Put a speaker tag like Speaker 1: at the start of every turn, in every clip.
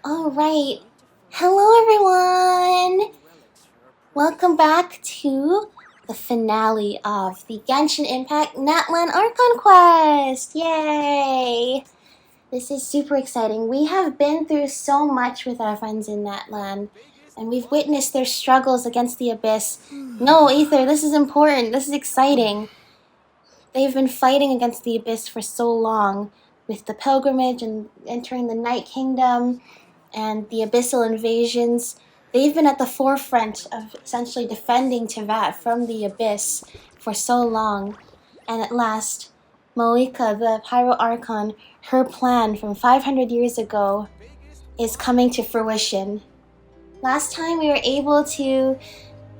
Speaker 1: Alright. Hello everyone! Welcome back to the finale of the Genshin Impact Natlan Archon quest! Yay! This is super exciting. We have been through so much with our friends in Natlan, and we've witnessed their struggles against the Abyss. No, Aether, this is important. This is exciting. They've been fighting against the Abyss for so long, with the pilgrimage and entering the Night Kingdom and the abyssal invasions. They've been at the forefront of essentially defending Teyvat from the Abyss for so long. And at last, Malika, the Pyro Archon, her plan from 500 years ago is coming to fruition. Last time we were able to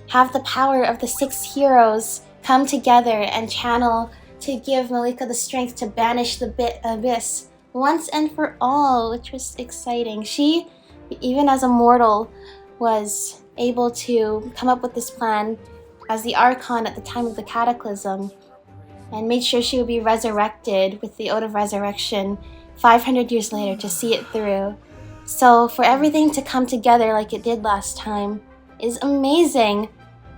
Speaker 1: have the power of the 6 heroes come together and channel to give Malika the strength to banish the Abyss once and for all, which was exciting. She, even as a mortal, was able to come up with this plan as the Archon at the time of the Cataclysm and made sure she would be resurrected with the Ode of Resurrection 500 years later to see it through. So for everything to come together like it did last time is amazing.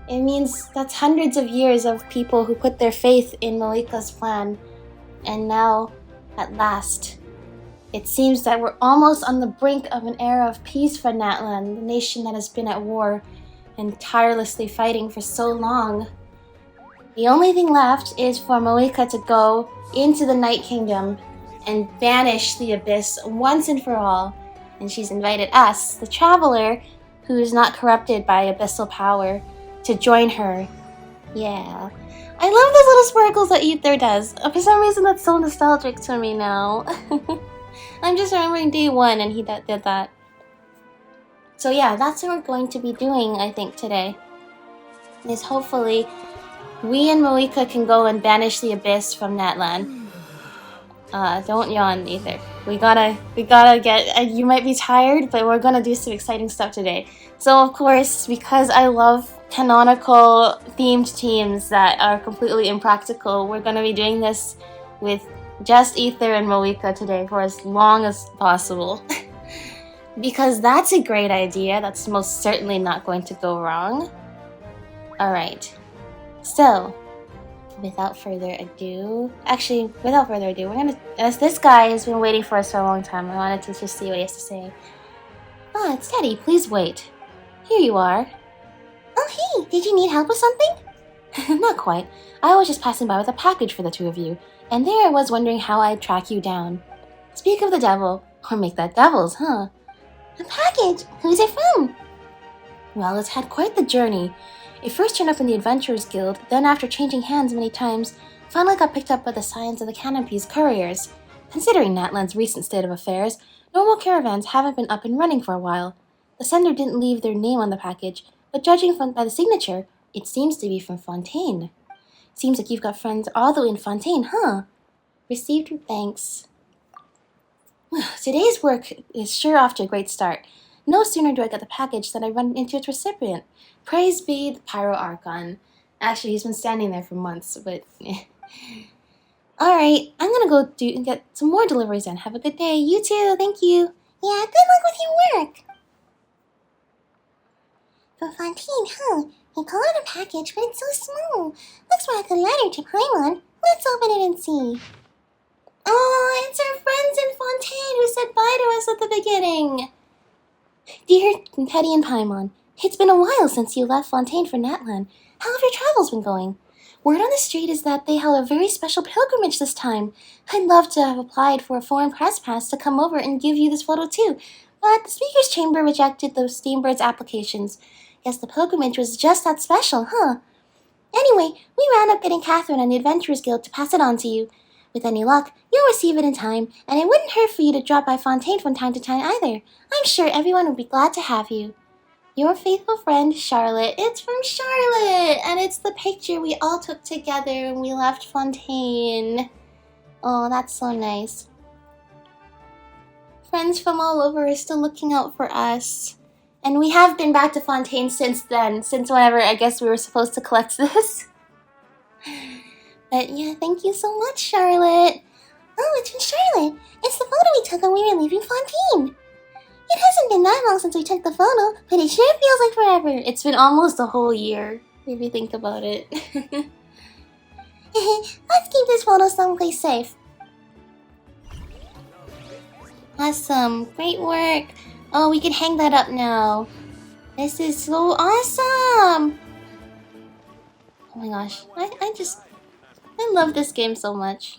Speaker 1: It means that's hundreds of years of people who put their faith in Malika's plan. And now, at last, it seems that we're almost on the brink of an era of peace for Natlan, the nation that has been at war and tirelessly fighting for so long. The only thing left is for Malika to go into the Night Kingdom and banish the Abyss once and for all. And she's invited us, the Traveler, who is not corrupted by abyssal power, to join her. Yeah. I love those little sparkles that Aether does. For some reason that's so nostalgic to me now. I'm just remembering day 1 and he did that. So yeah, that's what we're going to be doing, I think, today. Is hopefully we and Malika can go and banish the Abyss from Natlan. Don't yawn, Aether. We gotta get, you might be tired, but we're gonna do some exciting stuff today. So of course, because I love canonical themed teams that are completely impractical, we're gonna be doing this with just Aether and Malika today for as long as possible. Because that's a great idea. That's most certainly not going to go wrong. Alright. So, without further ado, we're gonna, as this guy has been waiting for us for a long time, I wanted to just see what he has to say. Ah, it's Teddy, please wait. Here you are. Oh hey, did you need help with something? Not quite. I was just passing by with a package for the two of you, and there I was wondering how I'd track you down. Speak of the devil, or make that devil's, huh? A package? Who's it from? Well, it's had quite the journey. It first turned up in the Adventurers Guild, then after changing hands many times, finally got picked up by the Scions of the Canopy's couriers. Considering Natlan's recent state of affairs, normal caravans haven't been up and running for a while. The sender didn't leave their name on the package, but judging by the signature, it seems to be from Fontaine. Seems like you've got friends all the way in Fontaine, huh? Received with thanks. Today's work is sure off to a great start. No sooner do I get the package than I run into its recipient. Praise be the Pyro Archon. Actually, he's been standing there for months, but... Alright, I'm gonna go and get some more deliveries in. Have a good day. You too, thank you. Yeah, good luck with your work. From Fontaine, huh? You call it a package, but it's so small. Looks more like a letter to Paimon. Let's open it and see. Oh, it's our friends in Fontaine who said bye to us at the beginning. Dear Teddy and Paimon, it's been a while since you left Fontaine for Natlan. How have your travels been going? Word on the street is that they held a very special pilgrimage this time. I'd love to have applied for a foreign press pass to come over and give you this photo too, but the Speaker's Chamber rejected those Steambird's applications. Guess the pilgrimage was just that special, huh? Anyway, we wound up getting Catherine and the Adventurers Guild to pass it on to you. With any luck, you'll receive it in time, and it wouldn't hurt for you to drop by Fontaine from time to time either. I'm sure everyone would be glad to have you. Your faithful friend, Charlotte. It's from Charlotte, and it's the picture we all took together when we left Fontaine. Oh, that's so nice. Friends from all over are still looking out for us. And we have been back to Fontaine since then, since whenever I guess we were supposed to collect this. But yeah, thank you so much, Charlotte. Oh, it's from Charlotte. It's the photo we took when we were leaving Fontaine. It has that long since we took the photo, but it sure feels like forever. It's been almost a whole year, if you think about it. Let's keep this photo someplace safe. Awesome, great work. Oh, we can hang that up now. This is so awesome. Oh my gosh, I love this game so much.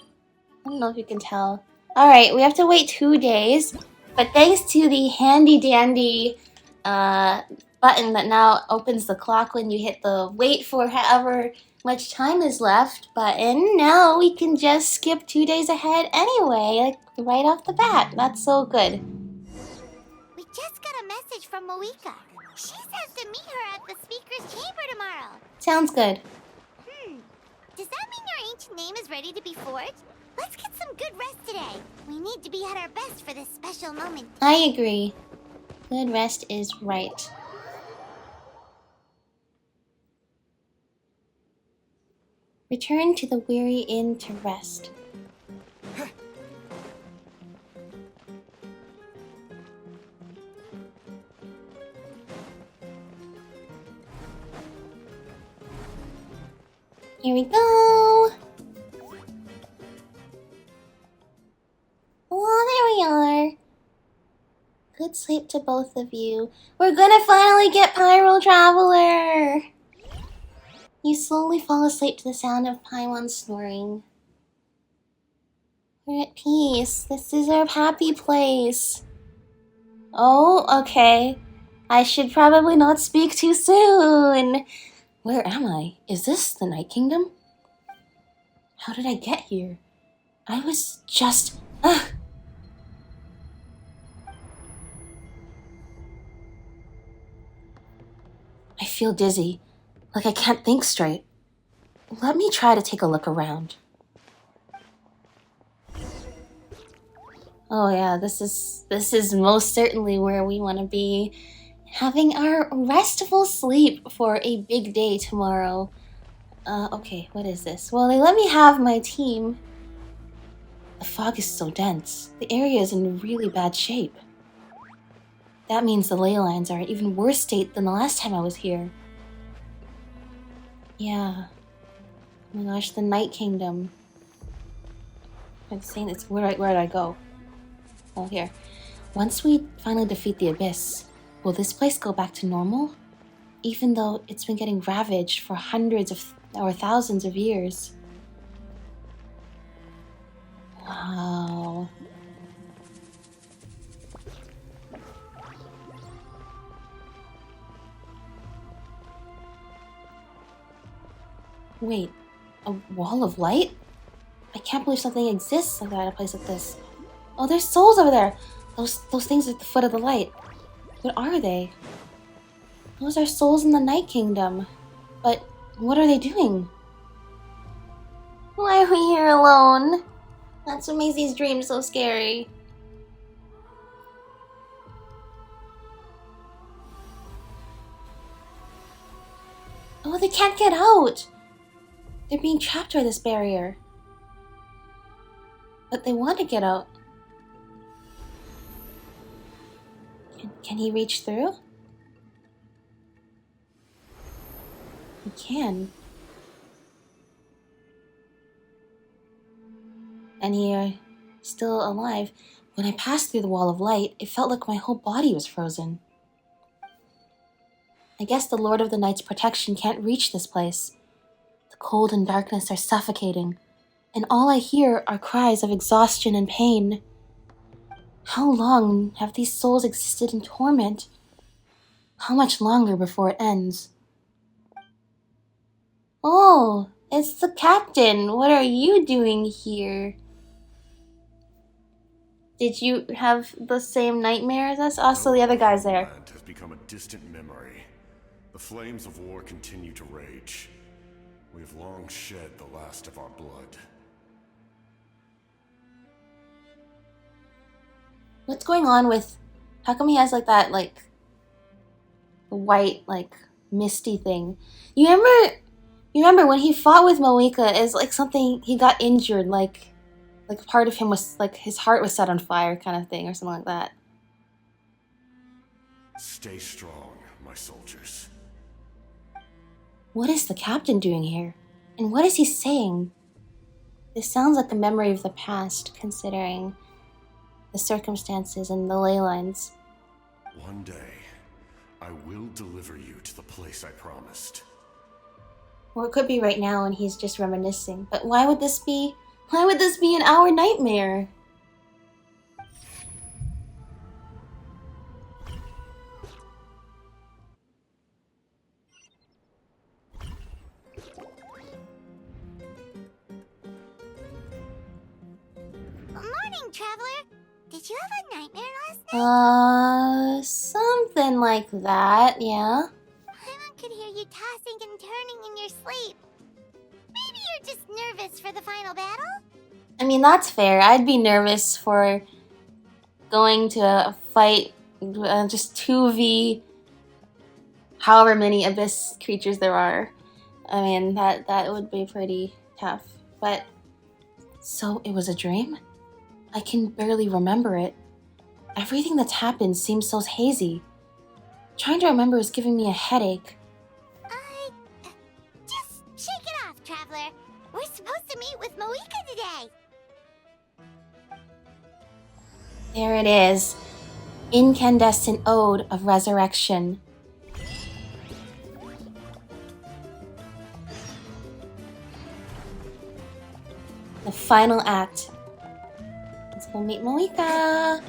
Speaker 1: I don't know if you can tell. Alright, we have to wait 2 days, but thanks to the handy dandy button that now opens the clock when you hit the wait for however much time is left button, now we can just skip 2 days ahead anyway, like right off the bat. That's so good.
Speaker 2: We just got a message from Moika. She says to meet her at the speaker's chamber tomorrow.
Speaker 1: Sounds good.
Speaker 2: Does that mean your ancient name is ready to be forged? Let's get some good rest today. We need to be at our best for this special moment.
Speaker 1: I agree. Good rest is right. Return to the weary inn to rest. Here we go! Oh, there we are. Good sleep to both of you. We're gonna finally get Pyro Traveler! You slowly fall asleep to the sound of Paimon snoring. We're at peace. This is our happy place. Oh, okay. I should probably not speak too soon. Where am I? Is this the Night Kingdom? How did I get here? I was just... I feel dizzy, like I can't think straight. Let me try to take a look around. Oh yeah, this is most certainly where we want to be. Having our restful sleep for a big day tomorrow. Okay, what is this? Well, they let me have my team. The fog is so dense. The area is in really bad shape. That means the ley lines are in even worse state than the last time I was here. Yeah. Oh my gosh, the Night Kingdom. I'm saying it's where do I go? Oh, here. Once we finally defeat the Abyss, will this place go back to normal? Even though it's been getting ravaged for hundreds of or thousands of years. Wow. Wait, a wall of light? I can't believe something exists like that in a place like this. Oh, there's souls over there! Those things at the foot of the light. What are they? Those are souls in the Night Kingdom. But what are they doing? Why are we here alone? That's what makes these dreams so scary. Oh, they can't get out! They're being trapped by this barrier. But they want to get out. Can he reach through? He can. And he's still alive. When I passed through the wall of light, it felt like my whole body was frozen. I guess the Lord of the Night's protection can't reach this place. The cold and darkness are suffocating, and all I hear are cries of exhaustion and pain. How long have these souls existed in torment? How much longer before it ends? Oh, it's the captain. What are you doing here? Did you have the same nightmare as us? Also, the other guy's there.
Speaker 3: Land has become a distant memory. The flames of war continue to rage. We have long shed the last of our blood.
Speaker 1: What's going on with... How come he has like that, like... white, like, misty thing? You remember when he fought with Moika, is like something... He got injured, like part of him was, like, his heart was set on fire kind of thing, or something like that.
Speaker 3: Stay strong, my soldiers.
Speaker 1: What is the captain doing here? And what is he saying? This sounds like a memory of the past, considering the circumstances and the ley lines.
Speaker 3: One day, I will deliver you to the place I promised.
Speaker 1: Or it could be right now and he's just reminiscing. But why would this be an our nightmare?
Speaker 2: Morning, Traveler. Did you have a nightmare last night?
Speaker 1: Something like that, yeah.
Speaker 2: Paimon could hear you tossing and turning in your sleep. Maybe you're just nervous for the final battle?
Speaker 1: I mean, that's fair. I'd be nervous for going to a fight, just 2v however many abyss creatures there are. I mean, that would be pretty tough. But, so it was a dream? I can barely remember it. Everything that's happened seems so hazy. Trying to remember is giving me a headache.
Speaker 2: Just shake it off, Traveler. We're supposed to meet with Moika today.
Speaker 1: There it is. Incandescent Ode of Resurrection. The final act. Let's go meet Moika.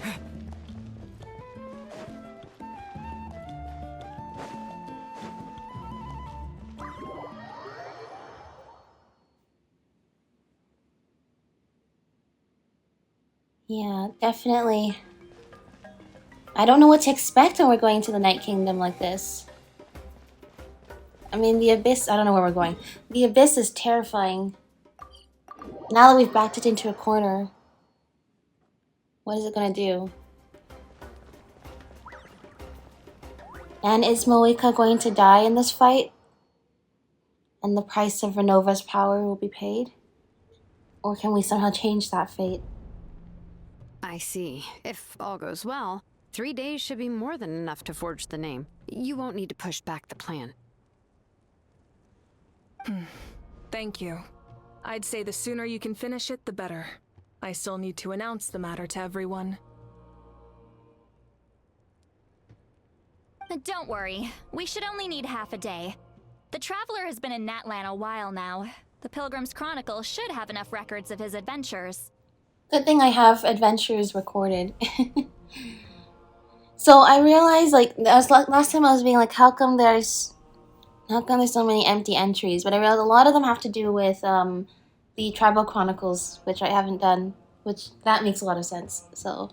Speaker 1: Yeah, definitely. I don't know what to expect when we're going to the Night Kingdom like this. I mean, the Abyss, I don't know where we're going. The Abyss is terrifying. Now that we've backed it into a corner, what is it gonna do? And is Moika going to die in this fight? And the price of Renova's power will be paid? Or can we somehow change that fate?
Speaker 4: I see. If all goes well, 3 days should be more than enough to forge the name. You won't need to push back the plan.
Speaker 5: Thank you. I'd say the sooner you can finish it, the better. I still need to announce the matter to everyone.
Speaker 6: Don't worry. We should only need half a day. The Traveler has been in Natlan a while now. The Pilgrim's Chronicle should have enough records of his adventures.
Speaker 1: Good thing I have adventures recorded. So I realized, like, last time I was being like, how come there's so many empty entries? But I realized a lot of them have to do with the Tribal Chronicles, which I haven't done, which that makes a lot of sense. So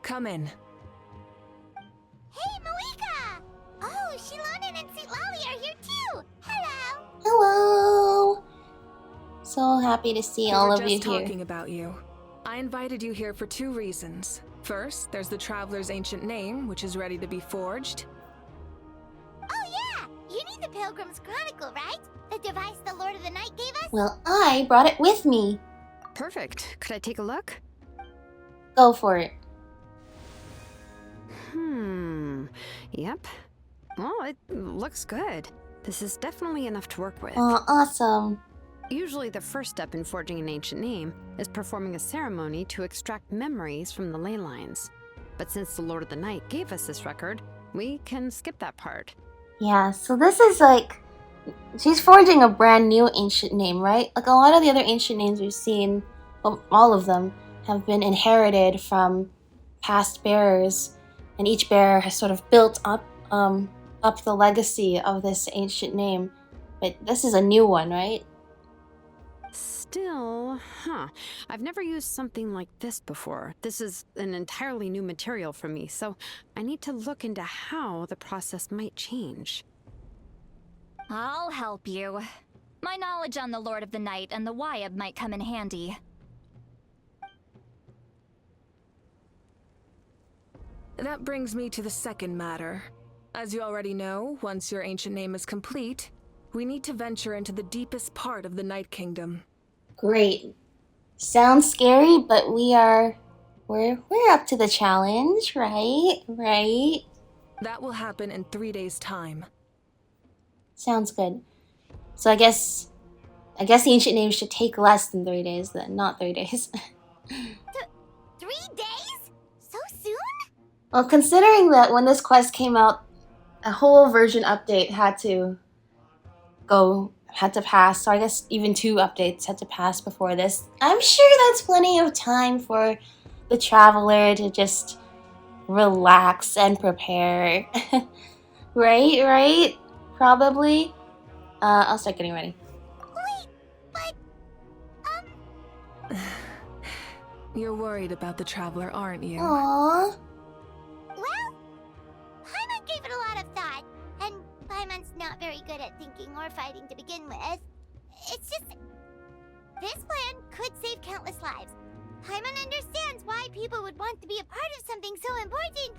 Speaker 5: Come in.
Speaker 2: Hey, Moika! Oh, Shilonen and St. Lolly are here too! Hello!
Speaker 1: hello. So happy to see all of you
Speaker 5: We were just
Speaker 1: here.
Speaker 5: talking about you. I invited you here for 2 reasons. First, there's the Traveler's ancient name, which is ready to be forged.
Speaker 2: Oh yeah! You need the Pilgrim's Chronicle, right? The device the Lord of the Night gave us?
Speaker 1: Well, I brought it with me.
Speaker 4: Perfect. Could I take a look?
Speaker 1: Go for it.
Speaker 4: Yep. Well, it looks good. This is definitely enough to work with.
Speaker 1: Oh, awesome.
Speaker 4: Usually the first step in forging an ancient name is performing a ceremony to extract memories from the ley lines. But since the Lord of the Night gave us this record, we can skip that part.
Speaker 1: Yeah, so this is like, she's forging a brand new ancient name, right? Like a lot of the other ancient names we've seen, well, all of them, have been inherited from past bearers, and each bearer has sort of built up the legacy of this ancient name. But this is a new one, right?
Speaker 4: Still, I've never used something like this before. This is an entirely new material for me, so I need to look into how the process might change.
Speaker 6: I'll help you. My knowledge on the Lord of the Night and the Wyab might come in handy.
Speaker 5: That brings me to the second matter. As you already know, once your ancient name is complete, we need to venture into the deepest part of the Night Kingdom.
Speaker 1: Great. Sounds scary, but we are we're up to the challenge, right? Right?
Speaker 5: That will happen in 3 days' time.
Speaker 1: Sounds good. So I guess the ancient name should take less than 3 days then, not 3 days.
Speaker 2: 3 days? So soon?
Speaker 1: Well, considering that when this quest came out, a whole version update had to pass, so I guess even 2 updates had to pass before this. I'm sure that's plenty of time for the traveler to just relax and prepare. Right? Probably. I'll start getting ready.
Speaker 2: Wait, but,
Speaker 5: You're worried about the traveler, aren't you?
Speaker 1: Aww.
Speaker 2: well, Paimon gave it a lot of thought, and Paimon's not very good at thinking or fighting to begin with. It's just, this plan could save countless lives. Paimon understands why people would want to be a part of something so important,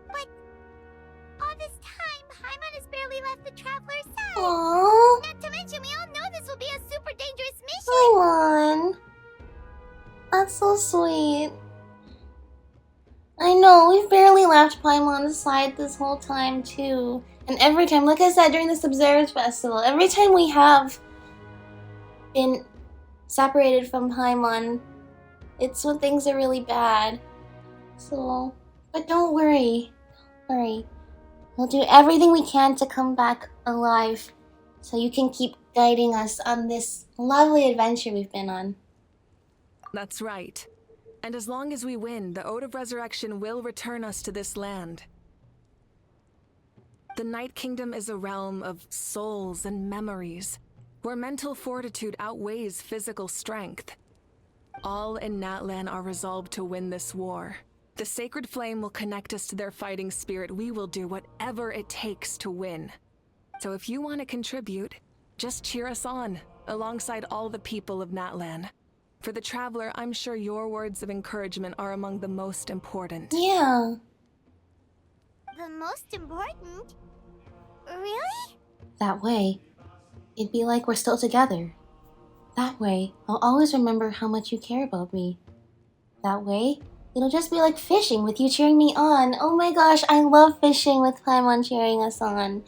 Speaker 2: but all this time, Paimon has barely left the traveler's side.
Speaker 1: Aww.
Speaker 2: Not to mention, we all know this will be a super dangerous mission.
Speaker 1: Paimon. That's so sweet. I know, we've barely left Paimon's side this whole time too. And every time, like I said during this Observers Festival, every time we have been separated from Paimon, it's when things are really bad. So, but don't worry. We'll do everything we can to come back alive so you can keep guiding us on this lovely adventure we've been on.
Speaker 5: That's right. And as long as we win, the Ode of Resurrection will return us to this land. The Night Kingdom is a realm of souls and memories, where mental fortitude outweighs physical strength. All in Natlan are resolved to win this war. The sacred flame will connect us to their fighting spirit. We will do whatever it takes to win. So if you want to contribute, just cheer us on, alongside all the people of Natlan. For the traveler, I'm sure your words of encouragement are among the most important.
Speaker 1: Yeah.
Speaker 2: The most important? Really?
Speaker 1: That way, it'd be like we're still together. That way, I'll always remember how much you care about me. That way, it'll just be like fishing with you cheering me on. Oh my gosh, I love fishing with Paimon cheering us on.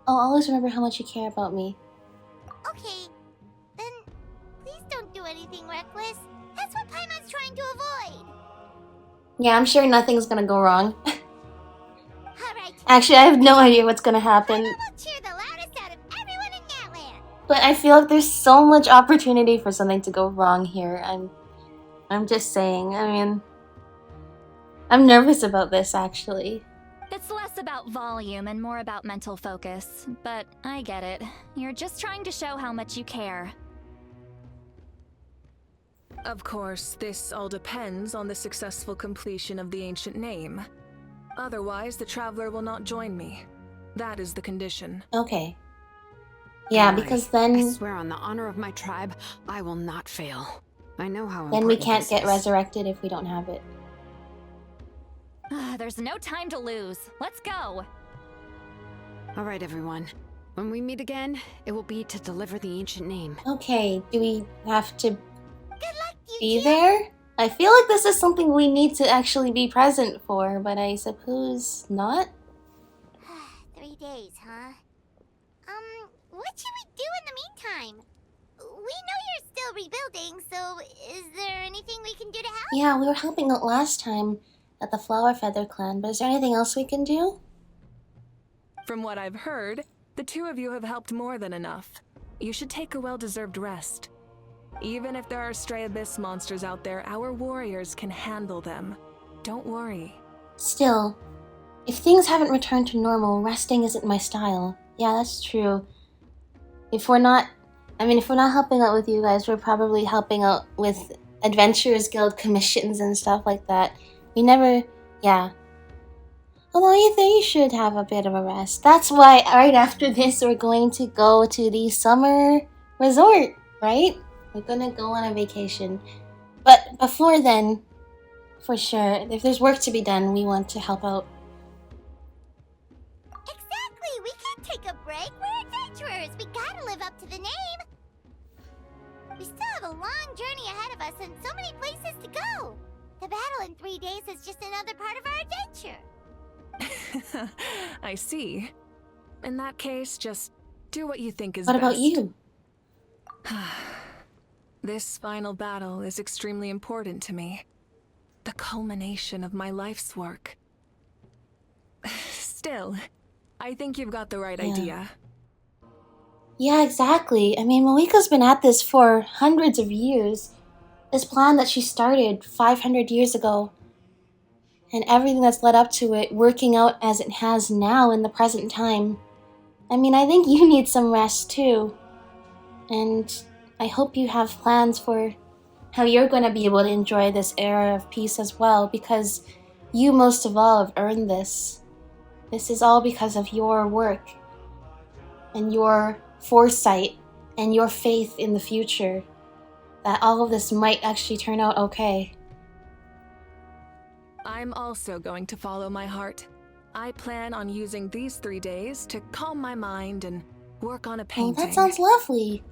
Speaker 1: I'll always remember how much you care about me.
Speaker 2: Okay, then please don't do anything reckless. That's what Paimon's trying to avoid.
Speaker 1: Yeah, I'm sure nothing's gonna go wrong.
Speaker 2: Alright,
Speaker 1: Actually, I have no idea what's gonna happen.
Speaker 2: Paimon will cheer the loudest out of everyone in Natlan.
Speaker 1: But I feel like there's so much opportunity for something to go wrong here. I'm just saying. I mean, I'm nervous about this, actually.
Speaker 6: It's less about volume and more about mental focus, but I get it. You're just trying to show how much you care.
Speaker 5: Of course, this all depends on the successful completion of the ancient name. Otherwise, the traveler will not join me. That is the condition.
Speaker 1: Okay. Yeah,
Speaker 4: Don't
Speaker 1: because
Speaker 4: worry. I
Speaker 1: then
Speaker 4: swear on the honor of my tribe, I will not fail. I know how
Speaker 1: we
Speaker 4: important
Speaker 1: can't
Speaker 4: this
Speaker 1: get
Speaker 4: is.
Speaker 1: resurrected if we don't have it.
Speaker 6: There's no time to lose. Let's go.
Speaker 4: All right, everyone. When we meet again, it will be to deliver the ancient name.
Speaker 1: Okay, do we have to
Speaker 2: Good luck, you
Speaker 1: be
Speaker 2: two.
Speaker 1: there? I feel like this is something we need to actually be present for, but I suppose not?
Speaker 2: 3 days, huh? What should we do in the meantime? We know you're still rebuilding, so is there anything we can do to help?
Speaker 1: Yeah, we were helping out last time at the Flower Feather Clan, but is there anything else we can do?
Speaker 5: From what I've heard, the two of you have helped more than enough. You should take a well-deserved rest. Even if there are stray abyss monsters out there, our warriors can handle them. Don't worry.
Speaker 1: Still, if things haven't returned to normal, resting isn't my style. Yeah, that's true. If we're not helping out with you guys, we're probably helping out with Adventurers Guild commissions and stuff like that. We never, yeah. Although you think you should have a bit of a rest. That's why right after this we're going to go to the summer resort, right? We're gonna go on a vacation. But before then, for sure, if there's work to be done, we want to help out.
Speaker 2: Exactly! We can't take a break. We're adventurers. We gotta live up to the name. We still have a long journey ahead of us and so many places to go. The battle in 3 days is just another part of our adventure.
Speaker 5: I see. In that case, just do what you think is
Speaker 1: What
Speaker 5: best.
Speaker 1: about you?
Speaker 5: This final battle is extremely important to me. The culmination of my life's work. Still, I think you've got the right idea.
Speaker 1: Yeah, exactly. I mean, Malika's been at this for hundreds of years. This plan that she started 500 years ago. And everything that's led up to it working out as it has now in the present time. I mean, I think you need some rest too. And I hope you have plans for how you're going to be able to enjoy this era of peace as well, because you most of all have earned this. This is all because of your work and your foresight and your faith in the future that all of this might actually turn out okay.
Speaker 5: I'm also going to follow my heart. I plan on using these 3 days to calm my mind and work on a
Speaker 1: Oh,
Speaker 5: painting.
Speaker 1: that sounds lovely.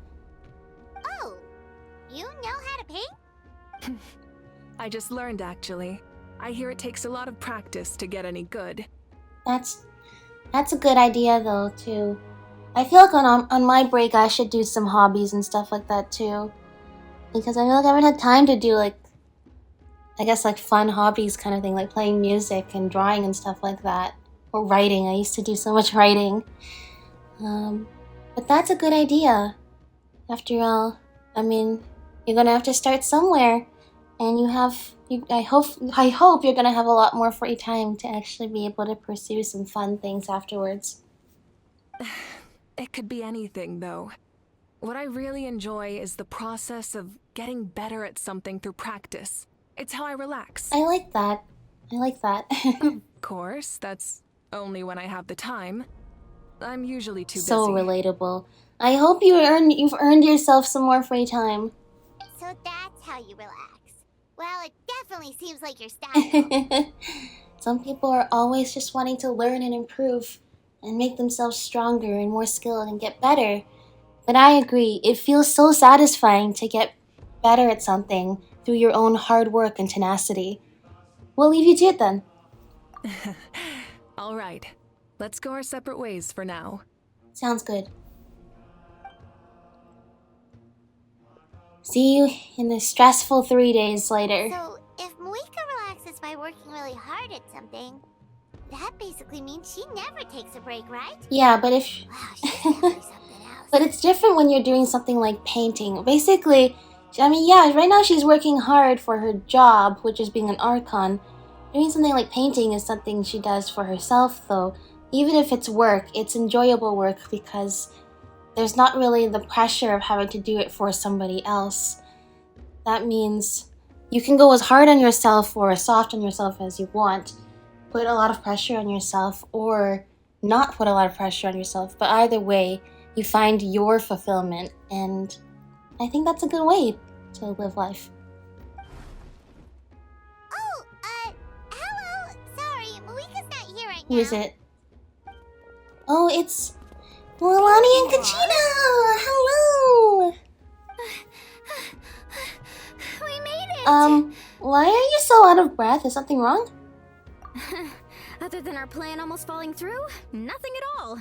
Speaker 2: Oh, you know how to paint?
Speaker 5: I just learned, actually. I hear it takes a lot of practice to get any good.
Speaker 1: That's a good idea though too. I feel like on my break I should do some hobbies and stuff like that too, because I feel like I haven't had time to do like, I guess like fun hobbies kind of thing, like playing music and drawing and stuff like that, or writing. I used to do so much writing. But that's a good idea. After all, I mean, you're gonna have to start somewhere, and I hope you're gonna have a lot more free time to actually be able to pursue some fun things afterwards.
Speaker 5: It could be anything, though. What I really enjoy is the process of getting better at something through practice. It's how I relax.
Speaker 1: I like that.
Speaker 5: Of course, that's only when I have the time. I'm usually too busy.
Speaker 1: So relatable. I hope you've earned yourself some more free time.
Speaker 2: So that's how you relax. Well, it definitely seems like your style.
Speaker 1: Some people are always just wanting to learn and improve and make themselves stronger and more skilled and get better. But I agree, it feels so satisfying to get better at something through your own hard work and tenacity. We'll leave you to it then.
Speaker 5: All right. Let's go our separate ways for now.
Speaker 1: Sounds good. See you in the stressful 3 days later.
Speaker 2: So, if Malika relaxes by working really hard at something, that basically means she never takes a break, right?
Speaker 1: Yeah, but if...
Speaker 2: Wow, she's definitely something else.
Speaker 1: But it's different when you're doing something like painting. Basically, I mean, yeah, right now she's working hard for her job, which is being an Archon. Doing something like painting is something she does for herself, though. Even if it's work, it's enjoyable work because there's not really the pressure of having to do it for somebody else. That means you can go as hard on yourself or as soft on yourself as you want. Put a lot of pressure on yourself or not put a lot of pressure on yourself. But either way, you find your fulfillment, and I think that's a good way to live life.
Speaker 2: Oh, hello. Sorry, Malika's not here right now.
Speaker 1: Who is it? Oh, it's Milani and Kachina! Hello!
Speaker 2: We made it!
Speaker 1: Why are you so out of breath? Is something wrong?
Speaker 6: Other than our plan almost falling through, nothing at all.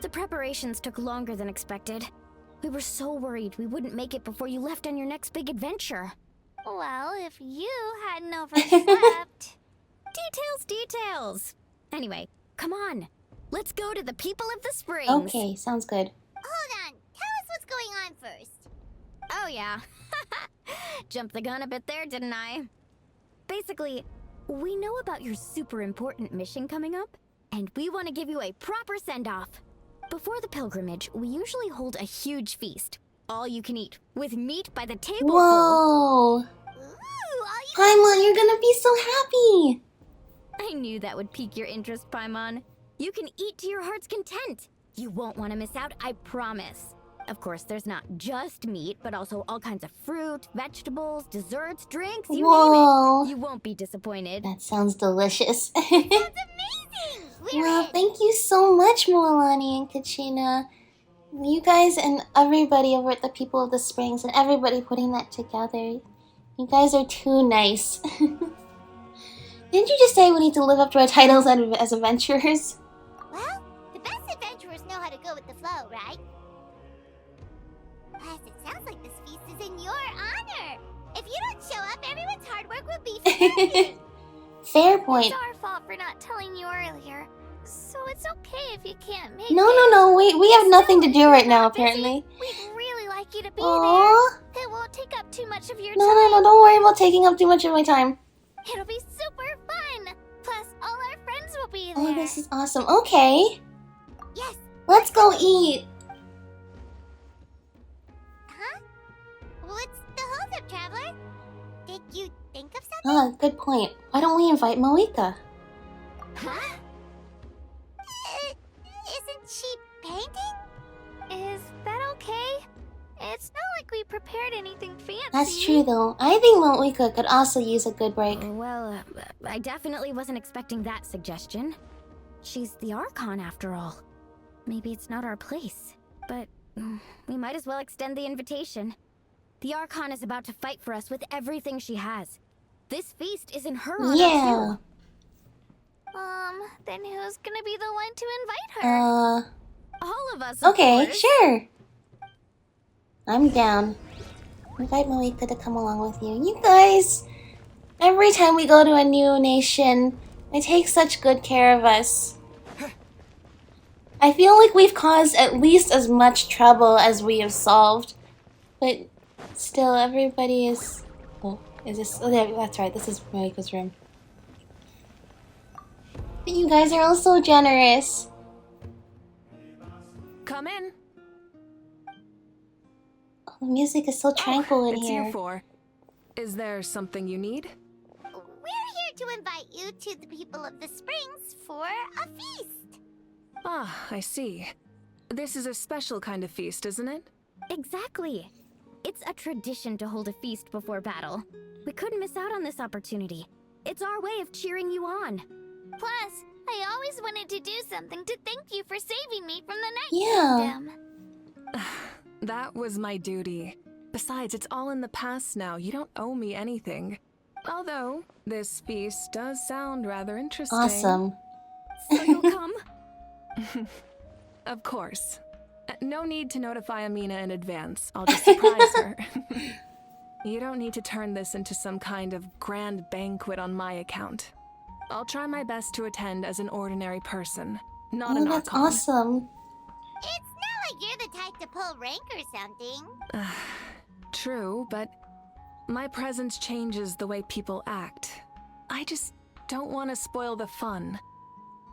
Speaker 7: The preparations took longer than expected. We were so worried we wouldn't make it before you left on your next big adventure.
Speaker 2: Well, if you hadn't overslept...
Speaker 7: Details! Anyway, come on. Let's go to the People of the Springs.
Speaker 1: Okay, sounds good.
Speaker 2: Hold on. Tell us what's going on first.
Speaker 7: Oh, yeah. Jumped the gun a bit there, didn't I? Basically, we know about your super important mission coming up, and we want to give you a proper send-off. Before the pilgrimage, we usually hold a huge feast. All you can eat, with meat by the table full.
Speaker 1: Whoa!
Speaker 2: Ooh,
Speaker 1: Paimon, you're gonna be so happy!
Speaker 7: I knew that would pique your interest, Paimon. You can eat to your heart's content. You won't want to miss out, I promise. Of course, there's not just meat, but also all kinds of fruit, vegetables, desserts, drinks, you
Speaker 1: Whoa.
Speaker 7: name it. You won't be disappointed.
Speaker 1: That sounds delicious.
Speaker 2: That's amazing! We're
Speaker 1: Well,
Speaker 2: in.
Speaker 1: thank you so much, Milani and Kachina. You guys and everybody over at the People of the Springs and everybody putting that together. You guys are too nice. Didn't you just say we need to live up to our titles as adventurers?
Speaker 2: Well, the best adventurers know how to go with the flow, right? Plus, it sounds like this feast is in your honor. If you don't show up, everyone's hard work will be for nothing.
Speaker 1: Fair point.
Speaker 2: It's our fault for not telling you earlier. So it's okay if you can't make
Speaker 1: No,
Speaker 2: it.
Speaker 1: no, no. We have nothing to
Speaker 2: Still,
Speaker 1: do
Speaker 2: if you're
Speaker 1: right now,
Speaker 2: not busy,
Speaker 1: apparently.
Speaker 2: We'd really like you to be
Speaker 1: Aww.
Speaker 2: there. It won't take up too much of your
Speaker 1: No,
Speaker 2: time.
Speaker 1: no, no. Don't worry about taking up too much of my time.
Speaker 2: It'll be super fun. Plus, all our friends will be there.
Speaker 1: Oh, this is awesome. Okay.
Speaker 2: Yes.
Speaker 1: Let's go eat.
Speaker 2: Huh? What's the holdup, traveler? Did you think of something?
Speaker 1: Ah, good point. Why don't we invite Moika?
Speaker 2: Huh? Isn't she painting? Is that okay? It's not like we prepared anything fancy.
Speaker 1: That's true, though. I think Moika could also use a good break.
Speaker 7: Well, I definitely wasn't expecting that suggestion. She's the Archon after all. Maybe it's not our place, but we might as well extend the invitation. The Archon is about to fight for us with everything she has. This feast is in her honor
Speaker 1: Yeah.
Speaker 7: too.
Speaker 2: Then who's gonna be the one to invite her?
Speaker 7: All of us, of
Speaker 1: Okay,
Speaker 7: course.
Speaker 1: sure. I'm down. Invite Moika to come along with you. You guys, every time we go to a new nation, they take such good care of us. I feel like we've caused at least as much trouble as we have solved. But still, everybody is... Oh, is this... Oh, yeah, that's right. This is Moika's room. But you guys are all so generous.
Speaker 5: Come in.
Speaker 1: Oh, the music is so tranquil in
Speaker 5: it's
Speaker 1: here.
Speaker 5: you four. Is there something you need?
Speaker 2: We're here to invite you to the people of the Springs for a feast.
Speaker 5: Ah, I see. This is a special kind of feast, isn't it?
Speaker 7: Exactly. It's a tradition to hold a feast before battle. We couldn't miss out on this opportunity. It's our way of cheering you on.
Speaker 2: Plus, I always wanted to do something to thank you for saving me from the Night
Speaker 1: Yeah.
Speaker 2: Kingdom.
Speaker 5: That was my duty. Besides, it's all in the past now. You don't owe me anything. Although, this feast does sound rather interesting.
Speaker 1: Awesome.
Speaker 7: So you'll come?
Speaker 5: Of course. No need to notify Amina in advance. I'll just surprise her. You don't need to turn this into some kind of grand banquet on my account. I'll try my best to attend as an ordinary person, not
Speaker 1: Oh,
Speaker 5: an
Speaker 1: that's
Speaker 5: Archon.
Speaker 1: awesome.
Speaker 2: It's not like you're the type to pull rank or something.
Speaker 5: True, but my presence changes the way people act. I just don't want to spoil the fun.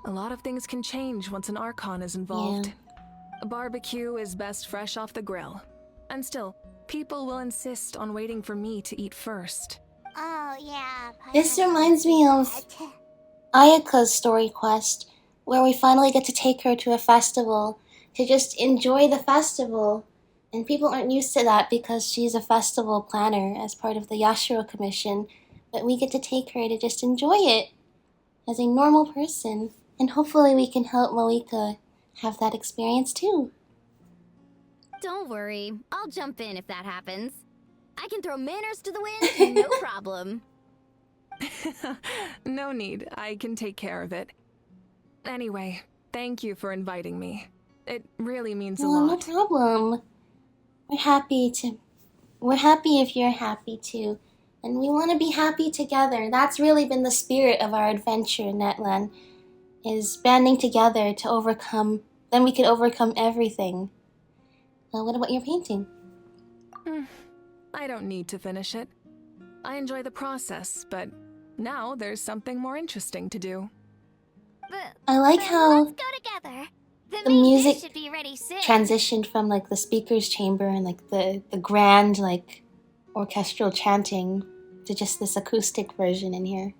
Speaker 5: A lot of things can change once an Archon is involved.
Speaker 1: Yeah.
Speaker 5: A barbecue is best fresh off the grill. And still, people will insist on waiting for me to eat first.
Speaker 2: Oh, yeah.
Speaker 1: This reminds me of Ayaka's story quest, where we finally get to take her to a festival to just enjoy the festival. And people aren't used to that because she's a festival planner as part of the Yashiro Commission. But we get to take her to just enjoy it as a normal person. And hopefully we can help Moika have that experience too.
Speaker 7: Don't worry. I'll jump in if that happens. I can throw manners to the wind, no problem.
Speaker 5: No need, I can take care of it. Anyway, thank you for inviting me. It really means a
Speaker 1: Oh, no
Speaker 5: lot.
Speaker 1: problem. We're happy if you're happy too. And we want to be happy together. That's really been the spirit of our adventure in Natlan, is banding together to overcome. Then we can overcome everything. What about your painting?
Speaker 5: I don't need to finish it. I enjoy the process, but now there's something more interesting to do.
Speaker 1: I like
Speaker 2: Then
Speaker 1: how
Speaker 2: let's go together.
Speaker 1: the
Speaker 2: main
Speaker 1: music
Speaker 2: dish should be ready soon.
Speaker 1: transitioned from like the speaker's chamber and like the grand like orchestral chanting to just this acoustic version in here.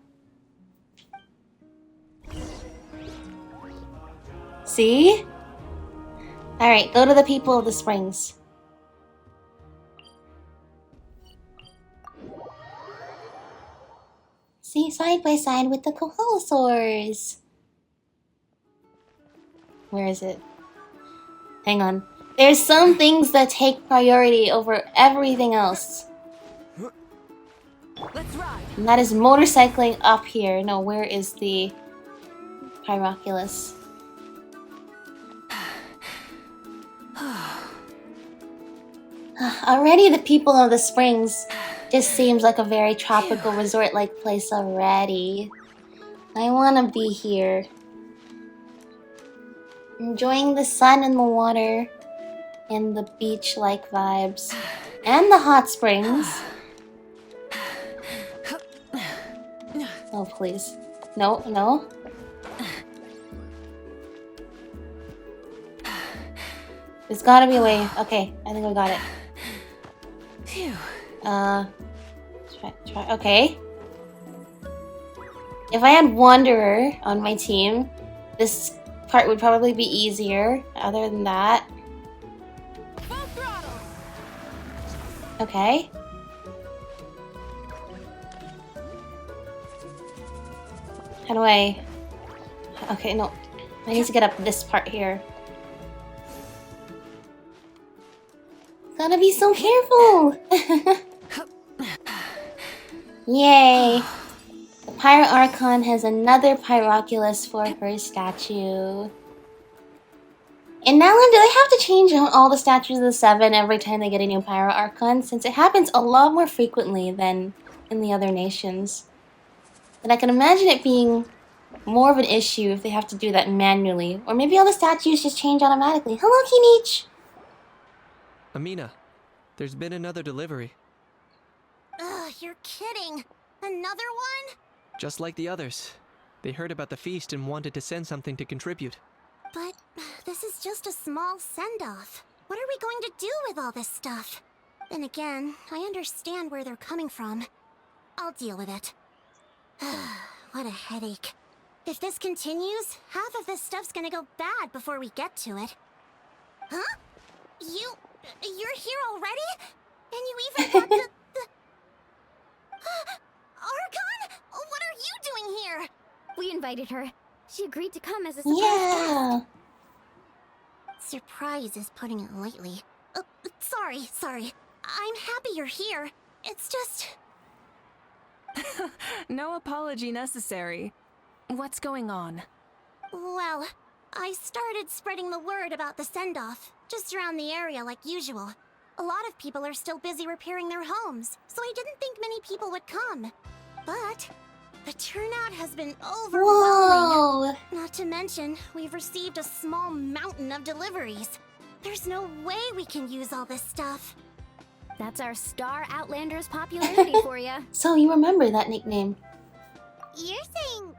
Speaker 1: See? Alright, go to the people of the springs. See, side by side with the Koholosaurs. Where is it? Hang on. There's some things that take priority over everything else.
Speaker 5: Let's ride.
Speaker 1: And that is motorcycling up here. No, where is the Pyroculus? Already the people of the springs just seems like a very tropical resort-like place already. I want to be here. Enjoying the sun and the water and the beach-like vibes. And the hot springs. Oh, please. No, no. There's gotta be a way. Okay, I think we got it.
Speaker 5: Phew.
Speaker 1: Try. Okay. If I had Wanderer on my team, this part would probably be easier. Other than that. Okay. How do I... Okay, no. I need to get up this part here. Gotta be so careful! Yay! The Pirate Archon has another Pyroculus for her statue. In Natlan, do they have to change out all the statues of the 7 every time they get a new Pyro Archon? Since it happens a lot more frequently than in the other nations. And I can imagine it being more of an issue if they have to do that manually. Or maybe all the statues just change automatically. Hello, Kinich!
Speaker 8: Amina, there's been another delivery.
Speaker 2: Ugh, you're kidding. Another one?
Speaker 8: Just like the others. They heard about the feast and wanted to send something to contribute.
Speaker 2: But this is just a small send-off. What are we going to do with all this stuff? Then again, I understand where they're coming from. I'll deal with it. What a headache. If this continues, half of this stuff's gonna go bad before we get to it. Huh? You're here already? And you even got the... Archon? What are you doing here?
Speaker 7: We invited her. She agreed to come as a surprise
Speaker 1: Yeah!
Speaker 7: guest.
Speaker 2: Surprise is putting it lightly. Sorry. I'm happy you're here. It's just...
Speaker 5: No apology necessary. What's going on?
Speaker 2: Well, I started spreading the word about the send-off, just around the area like usual. A lot of people are still busy repairing their homes, so I didn't think many people would come. But the turnout has been overwhelming.
Speaker 1: Whoa!
Speaker 2: Not to mention, we've received a small mountain of deliveries. There's no way we can use all this stuff.
Speaker 7: That's our Star Outlander's popularity for you.
Speaker 1: So you remember that nickname.
Speaker 2: You're saying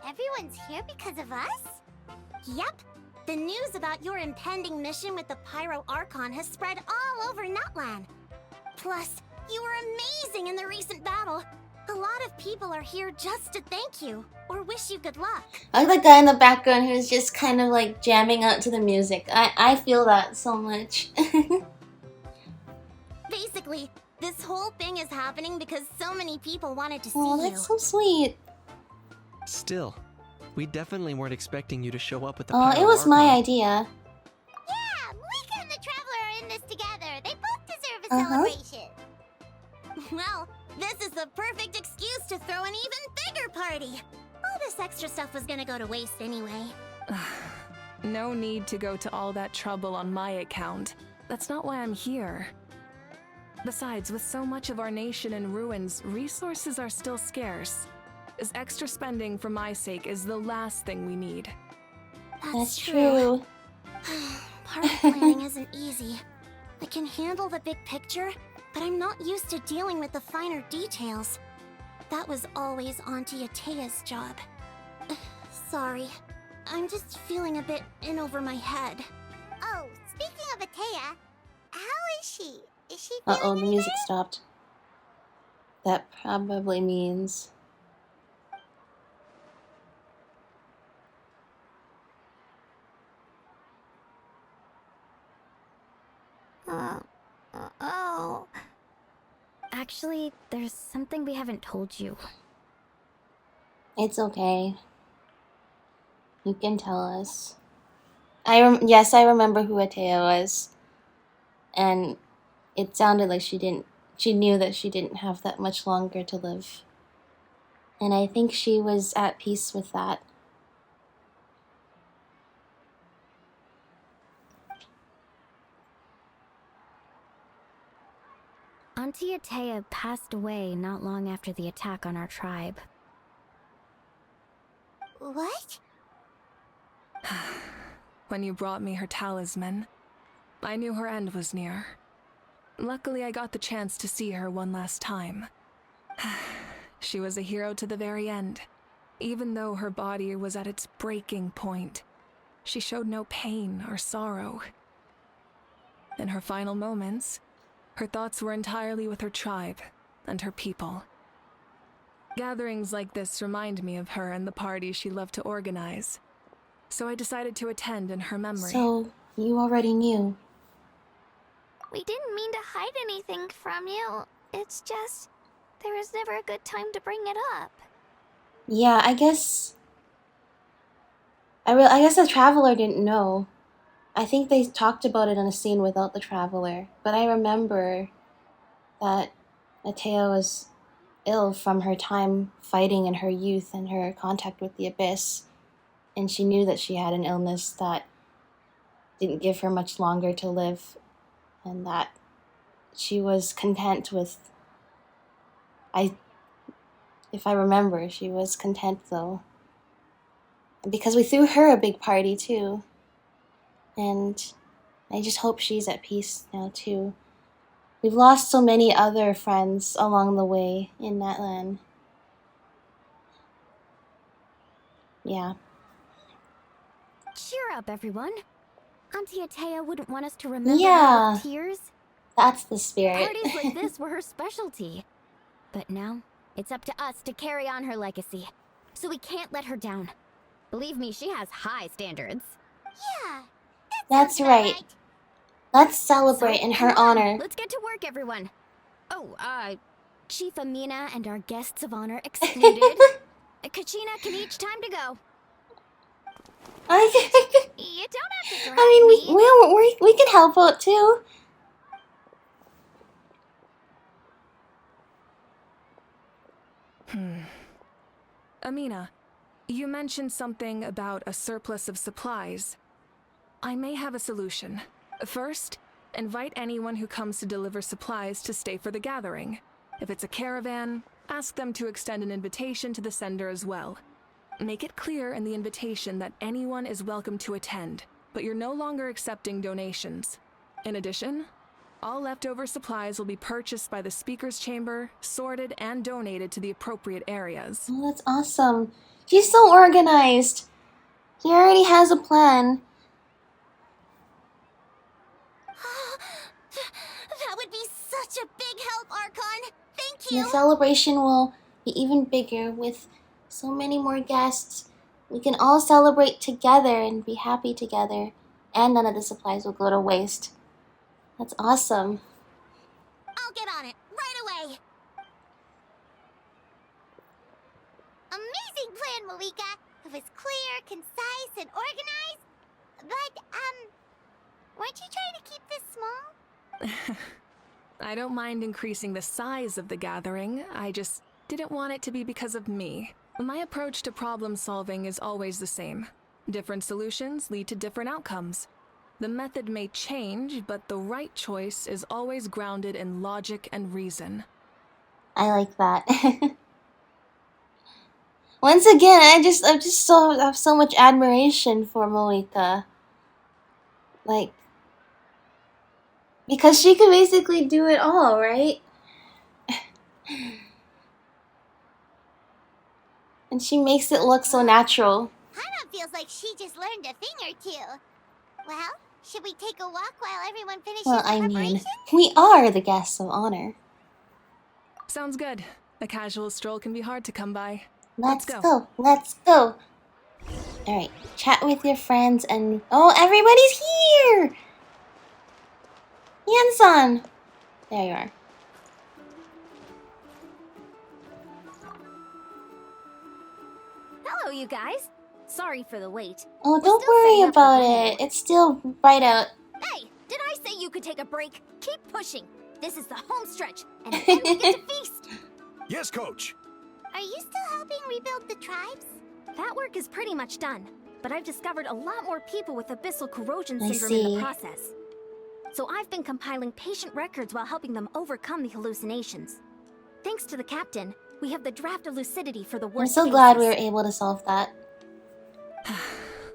Speaker 2: everyone's here because of us? Yep. The news about your impending mission with the Pyro Archon has spread all over Natlan. Plus, you were amazing in the recent battle. A lot of people are here just to thank you, or wish you good luck.
Speaker 1: I like the guy in the background who's just kind of like jamming out to the music. I feel that so much.
Speaker 2: Basically, this whole thing is happening because so many people wanted to see
Speaker 1: Oh,
Speaker 2: you.
Speaker 1: that's so sweet.
Speaker 8: Still, we definitely weren't expecting you to show up with the
Speaker 1: Oh,
Speaker 8: Pyro
Speaker 1: it was my
Speaker 8: Archon.
Speaker 1: idea.
Speaker 2: Yeah, Mika and the Traveler are in this together. They both deserve a
Speaker 1: Uh-huh.
Speaker 2: celebration. Well, this is the perfect excuse to throw an even bigger party. All this extra stuff was gonna go to waste anyway.
Speaker 5: No need to go to all that trouble on my account. That's not why I'm here. Besides, with so much of our nation in ruins, resources are still scarce. This extra spending for my sake is the last thing we need.
Speaker 1: That's true.
Speaker 2: Party planning isn't easy. I can handle the big picture, but I'm not used to dealing with the finer details. That was always Auntie Atea's job. Sorry. I'm just feeling a bit in over my head. Oh, speaking of Atea, how is she? Is she feeling
Speaker 1: Uh-oh, the
Speaker 2: any
Speaker 1: music
Speaker 2: better?
Speaker 1: stopped. That probably means...
Speaker 2: Oh.
Speaker 7: Actually, there's something we haven't told you.
Speaker 1: It's okay. You can tell us. Yes, I remember who Atea was. And it sounded like she didn't she knew that she didn't have that much longer to live. And I think she was at peace with that.
Speaker 7: Auntie Atea passed away not long after the attack on our tribe.
Speaker 2: What?
Speaker 5: When you brought me her talisman, I knew her end was near. Luckily, I got the chance to see her one last time. She was a hero to the very end. Even though her body was at its breaking point, she showed no pain or sorrow. In her final moments, her thoughts were entirely with her tribe and her people. Gatherings like this remind me of her and the parties she loved to organize. So I decided to attend in her memory.
Speaker 1: So, you already knew.
Speaker 2: We didn't mean to hide anything from you. It's just, there was never a good time to bring it up.
Speaker 1: Yeah, I guess... I guess the Traveler didn't know. I think they talked about it in a scene without the Traveler. But I remember that Atea was ill from her time fighting in her youth and her contact with the Abyss. And she knew that she had an illness that didn't give her much longer to live. And that she was content with... If I remember, she was content though. Because we threw her a big party too. And I just hope she's at peace now too. We've lost so many other friends along the way in Natlan. Yeah.
Speaker 7: Cheer up, everyone. Auntie Atea wouldn't want us to remember
Speaker 1: Yeah.
Speaker 7: her with tears.
Speaker 1: That's the spirit.
Speaker 7: Parties like this were her specialty. But now, it's up to us to carry on her legacy. So we can't let her down. Believe me, she has high standards.
Speaker 2: Yeah,
Speaker 1: That's
Speaker 2: sounds about
Speaker 1: right. Let's celebrate in her
Speaker 7: come on,
Speaker 1: honor.
Speaker 7: Let's get to work, everyone. Oh, Chief Amina and our guests of honor excluded. Kachina can each time to go.
Speaker 2: You don't have to drag
Speaker 1: we can help out too.
Speaker 5: Amina, you mentioned something about a surplus of supplies. I may have a solution. First, invite anyone who comes to deliver supplies to stay for the gathering. If it's a caravan, ask them to extend an invitation to the sender as well. Make it clear in the invitation that anyone is welcome to attend, but you're no longer accepting donations. In addition, all leftover supplies will be purchased by the speaker's chamber, sorted, and donated to the appropriate areas.
Speaker 1: Oh, that's awesome. She's so organized. She already has a plan.
Speaker 2: That would be such a big help, Archon. Thank you.
Speaker 1: The celebration will be even bigger with so many more guests. We can all celebrate together and be happy together. And none of the supplies will go to waste. That's awesome.
Speaker 2: I'll get on it right away. Amazing plan, Malika. It was clear, concise, and organized. But, weren't you trying to keep this small?
Speaker 5: I don't mind increasing the size of the gathering, I just didn't want it to be because of me. My approach to problem solving is always the same. Different solutions lead to different outcomes. The method may change, but the right choice is always grounded in logic and reason.
Speaker 1: I like that. Once again, I have so much admiration for Malika. Like, because she can basically do it all, right? And she makes it look so natural.
Speaker 2: Hana feels like she just learned a thing or two. Well, should we take a walk while everyone finishes
Speaker 1: Well,
Speaker 2: the
Speaker 1: I mean,
Speaker 2: preparation?
Speaker 1: we are the guests of honor.
Speaker 5: Sounds good. A casual stroll can be hard to come by.
Speaker 1: Let's go. Let's go. Alright, chat with your friends and... Oh, everybody's here! Yansan! There you are.
Speaker 7: Hello, you guys. Sorry for the wait.
Speaker 1: Oh,
Speaker 7: We're
Speaker 1: don't
Speaker 7: still
Speaker 1: worry
Speaker 7: setting up the
Speaker 1: about
Speaker 7: venue.
Speaker 1: it. It's still bright out.
Speaker 7: Hey, did I say you could take a break? Keep pushing. This is the home stretch, and then we get to feast!
Speaker 3: Yes, Coach.
Speaker 2: Are you still helping rebuild the tribes?
Speaker 7: That work is pretty much done, but I've discovered a lot more people with abyssal corrosion
Speaker 1: I
Speaker 7: syndrome in
Speaker 1: see.
Speaker 7: the process. So I've been compiling patient records while helping them overcome the hallucinations. Thanks to the captain, we have the draft of lucidity for the
Speaker 1: I'm
Speaker 7: worst
Speaker 1: so glad we were
Speaker 7: cases.
Speaker 1: able to solve that.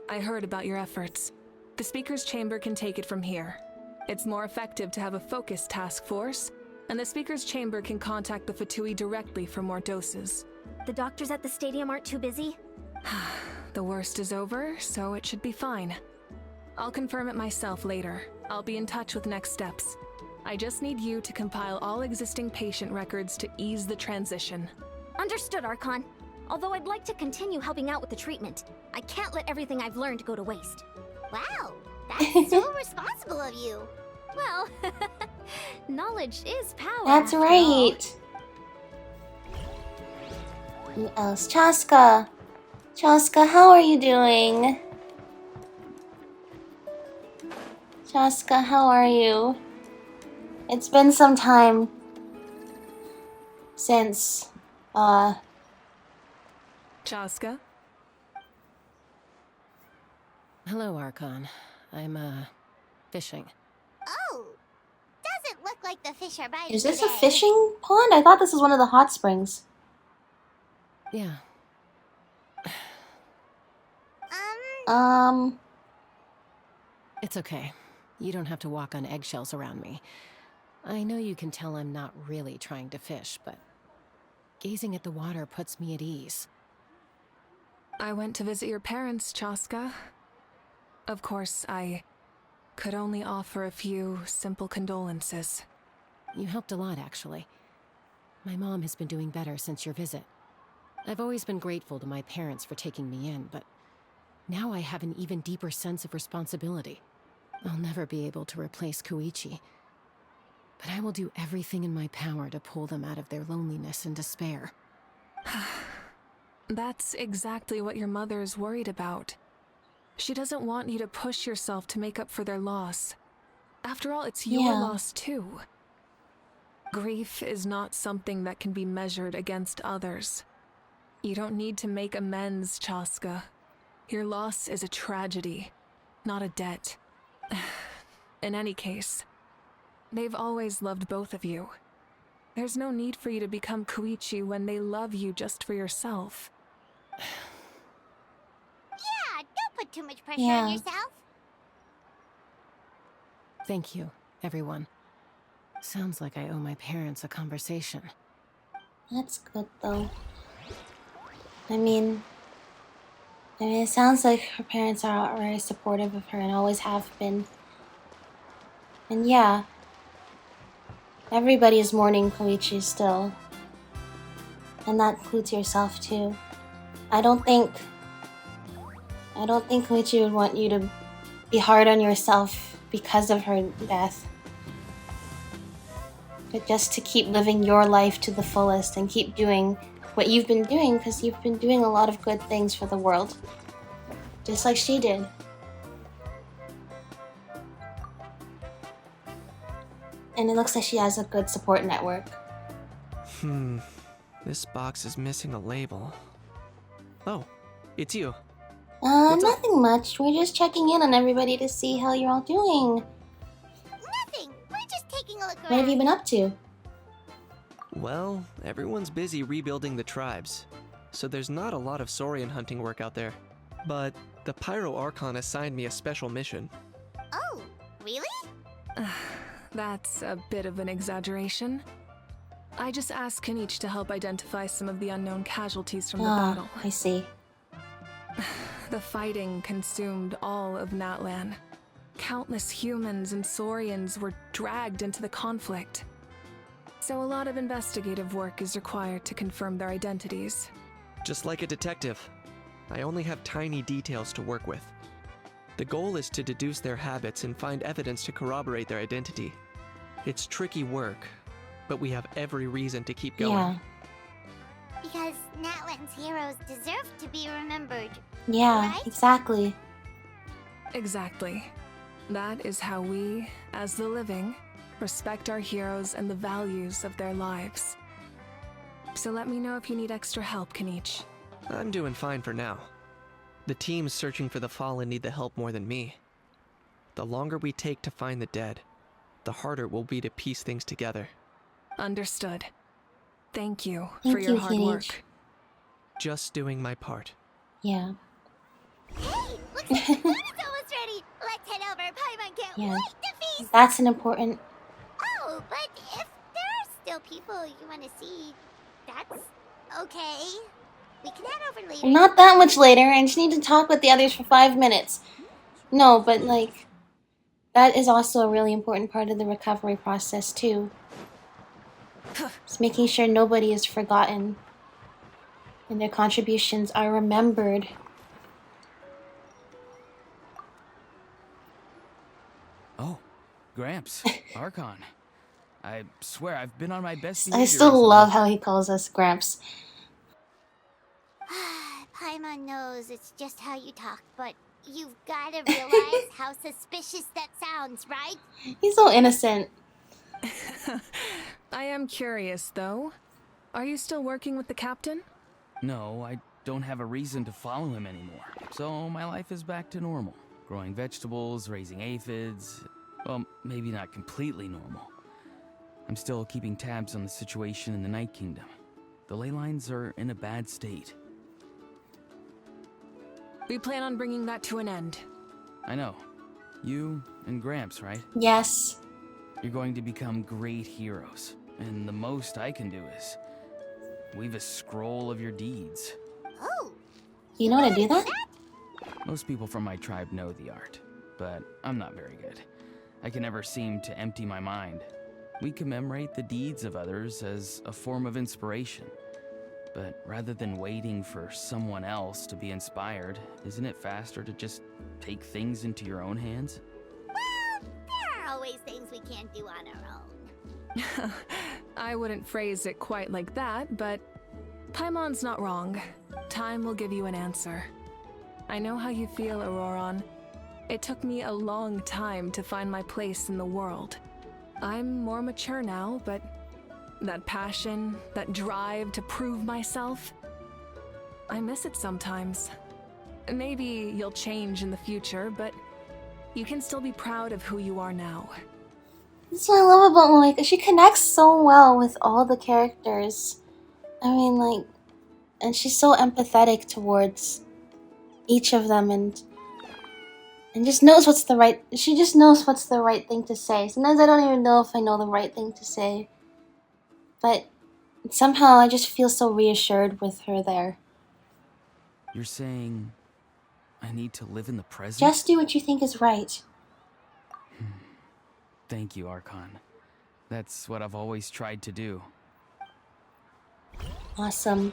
Speaker 5: I heard about your efforts. The Speaker's Chamber can take it from here. It's more effective to have a focused task force, and the Speaker's Chamber can contact the Fatui directly for more doses.
Speaker 7: The doctors at the stadium aren't too busy?
Speaker 5: The worst is over, so it should be fine. I'll confirm it myself later. I'll be in touch with next steps. I just need you to compile all existing patient records to ease the transition.
Speaker 7: Understood, Archon. Although I'd like to continue helping out with the treatment, I can't let everything I've learned go to waste.
Speaker 2: Wow, that's so responsible of you.
Speaker 7: Well, knowledge is power.
Speaker 1: That's
Speaker 7: after all.
Speaker 1: right. Who else? Chaska. Chaska, how are you doing? Chaska, how are you? It's been some time since,
Speaker 5: Chaska?
Speaker 9: Hello, Archon. I'm, fishing.
Speaker 2: Oh, doesn't look like the fish are biting
Speaker 1: is this a
Speaker 2: today.
Speaker 1: fishing pond? I thought this was one of the hot springs.
Speaker 9: Yeah. It's okay. You don't have to walk on eggshells around me. I know you can tell I'm not really trying to fish, but gazing at the water puts me at ease.
Speaker 5: I went to visit your parents, Chaska. Of course, I could only offer a few simple condolences.
Speaker 9: You helped a lot, actually. My mom has been doing better since your visit. I've always been grateful to my parents for taking me in, but now I have an even deeper sense of responsibility. I'll never be able to replace Koichi, but I will do everything in my power to pull them out of their loneliness and despair.
Speaker 5: That's exactly what your mother is worried about. She doesn't want you to push yourself to make up for their loss. After all, it's your
Speaker 1: Yeah.
Speaker 5: loss too. Grief is not something that can be measured against others. You don't need to make amends, Chaska. Your loss is a tragedy, not a debt. In any case, they've always loved both of you. There's no need for you to become Koichi when they love you just for yourself.
Speaker 2: Yeah, don't put too much pressure
Speaker 1: Yeah.
Speaker 2: on yourself.
Speaker 9: Thank you, everyone. Sounds like I owe my parents a conversation.
Speaker 1: That's good though. I mean, it sounds like her parents are very supportive of her and always have been. And yeah, everybody is mourning Koichi still. And that includes yourself too. I don't think Koichi would want you to be hard on yourself because of her death. But just to keep living your life to the fullest and keep doing what you've been doing, because you've been doing a lot of good things for the world. Just like she did. And it looks like she has a good support network.
Speaker 8: This box is missing a label. Oh, it's you.
Speaker 1: Nothing much. We're just checking in on everybody to see how you're all doing.
Speaker 2: Nothing. We're just taking a look around.
Speaker 1: What have you been up to?
Speaker 8: Well, everyone's busy rebuilding the tribes, so there's not a lot of Saurian hunting work out there. But the Pyro Archon assigned me a special mission.
Speaker 2: Oh, really?
Speaker 5: That's a bit of an exaggeration. I just asked Kenichi to help identify some of the unknown casualties from the battle.
Speaker 1: I see.
Speaker 5: The fighting consumed all of Natlan. Countless humans and Saurians were dragged into the conflict. So a lot of investigative work is required to confirm their identities.
Speaker 8: Just like a detective, I only have tiny details to work with. The goal is to deduce their habits and find evidence to corroborate their identity. It's tricky work, but we have every reason to keep going.
Speaker 1: Yeah.
Speaker 2: Because Natlan's heroes deserve to be remembered.
Speaker 1: Yeah,
Speaker 2: Right?
Speaker 1: exactly.
Speaker 5: Exactly. That is how we, as the living, respect our heroes and the values of their lives. So let me know if you need extra help, Kenichi.
Speaker 8: I'm doing fine for now. The teams searching for the fallen need the help more than me. The longer we take to find the dead, the harder it will be to piece things together.
Speaker 5: Understood. Thank you
Speaker 1: Thank
Speaker 5: for your
Speaker 1: you,
Speaker 5: hard
Speaker 1: Kenichi.
Speaker 5: work.
Speaker 8: Just doing my part.
Speaker 1: Yeah.
Speaker 2: Hey, looks like the food is almost ready. Let's head over. Paimon can't
Speaker 1: Yeah.
Speaker 2: wait to feast.
Speaker 1: That's an important.
Speaker 2: Oh, but if there are still people you want to see, that's okay. We can head over later.
Speaker 1: Not that much later. I just need to talk with the others for 5 minutes. No, but like, that is also a really important part of the recovery process too. Just making sure nobody is forgotten and their contributions are remembered.
Speaker 10: Oh, Gramps, Archon. I swear I've been on my best
Speaker 1: I
Speaker 10: behavior
Speaker 1: still
Speaker 10: recently.
Speaker 1: love how he calls us Gramps.
Speaker 2: Paimon knows it's just how you talk, but you've got to realize how suspicious that sounds, right?
Speaker 1: He's so innocent.
Speaker 5: I am curious, though. Are you still working with the captain?
Speaker 10: No, I don't have a reason to follow him anymore. So my life is back to normal. Growing vegetables, raising aphids. Well, maybe not completely normal. I'm still keeping tabs on the situation in the Night Kingdom. The ley lines are in a bad state.
Speaker 5: We plan on bringing that to an end.
Speaker 10: I know. You and Gramps, right?
Speaker 1: Yes.
Speaker 10: You're going to become great heroes. And the most I can do is weave a scroll of your deeds.
Speaker 2: Oh,
Speaker 1: You know how to do that?
Speaker 10: Most people from my tribe know the art, but I'm not very good. I can never seem to empty my mind. We commemorate the deeds of others as a form of inspiration. But rather than waiting for someone else to be inspired, isn't it faster to just take things into your own hands?
Speaker 2: well, there are always things we can't do on our own.
Speaker 5: I wouldn't phrase it quite like that, but Paimon's not wrong. Time will give you an answer. I know how you feel, Auroron. It took me a long time to find my place in the world. I'm more mature now, but that passion, that drive to prove myself, I miss it sometimes. Maybe you'll change in the future, but you can still be proud of who you are now.
Speaker 1: That's what I love about Moeka. She connects so well with all the characters. I mean, like, and she's so empathetic towards each of them, and just knows what's the right. She just knows what's the right thing to say. Sometimes I don't even know if I know the right thing to say, but somehow I just feel so reassured with her there.
Speaker 10: You're saying I need to live in the present?
Speaker 1: Just do what you think is right.
Speaker 10: Thank you, Archon. That's what I've always tried to do.
Speaker 1: Awesome.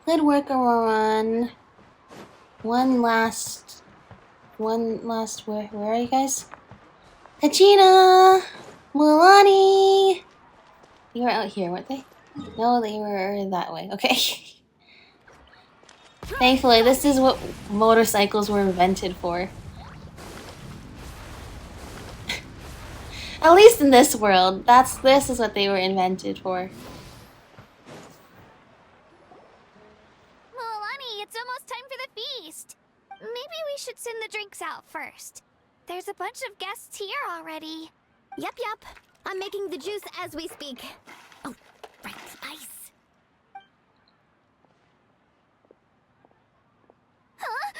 Speaker 1: Good work, Auroron. One last, where are you guys? Kachina! Mulani! You were out here, weren't they? No, they were that way. Okay. Thankfully, this is what motorcycles were invented for. At least in this world, this is what they were invented for.
Speaker 2: Milani, it's almost time for the feast. Maybe we should send the drinks out first. There's a bunch of guests here already.
Speaker 7: Yep. I'm making the juice as we speak. Oh, right, ice.
Speaker 2: Huh?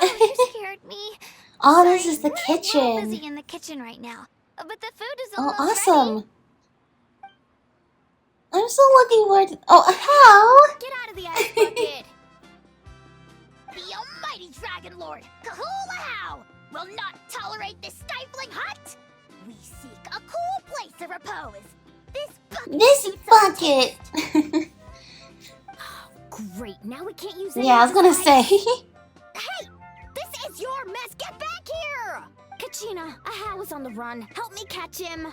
Speaker 2: Oh, you scared me.
Speaker 1: Oh, this
Speaker 2: Sorry,
Speaker 1: is the
Speaker 2: we're real
Speaker 1: kitchen.
Speaker 2: busy in the kitchen right now. But the food is
Speaker 1: Oh,
Speaker 2: almost
Speaker 1: awesome.
Speaker 2: ready.
Speaker 1: I'm so looking forward to... Oh, how?
Speaker 2: Get out of the ice bucket! The almighty Dragon Lord, Kahulahau, will not tolerate this stifling hut! We seek a cool place of repose. This bucket...
Speaker 1: This bucket!
Speaker 7: Great, now we can't use
Speaker 1: Yeah, I was gonna say.
Speaker 2: Hey! This is your mess! Get back here!
Speaker 7: Kachina, a How is on the run. Help me catch him.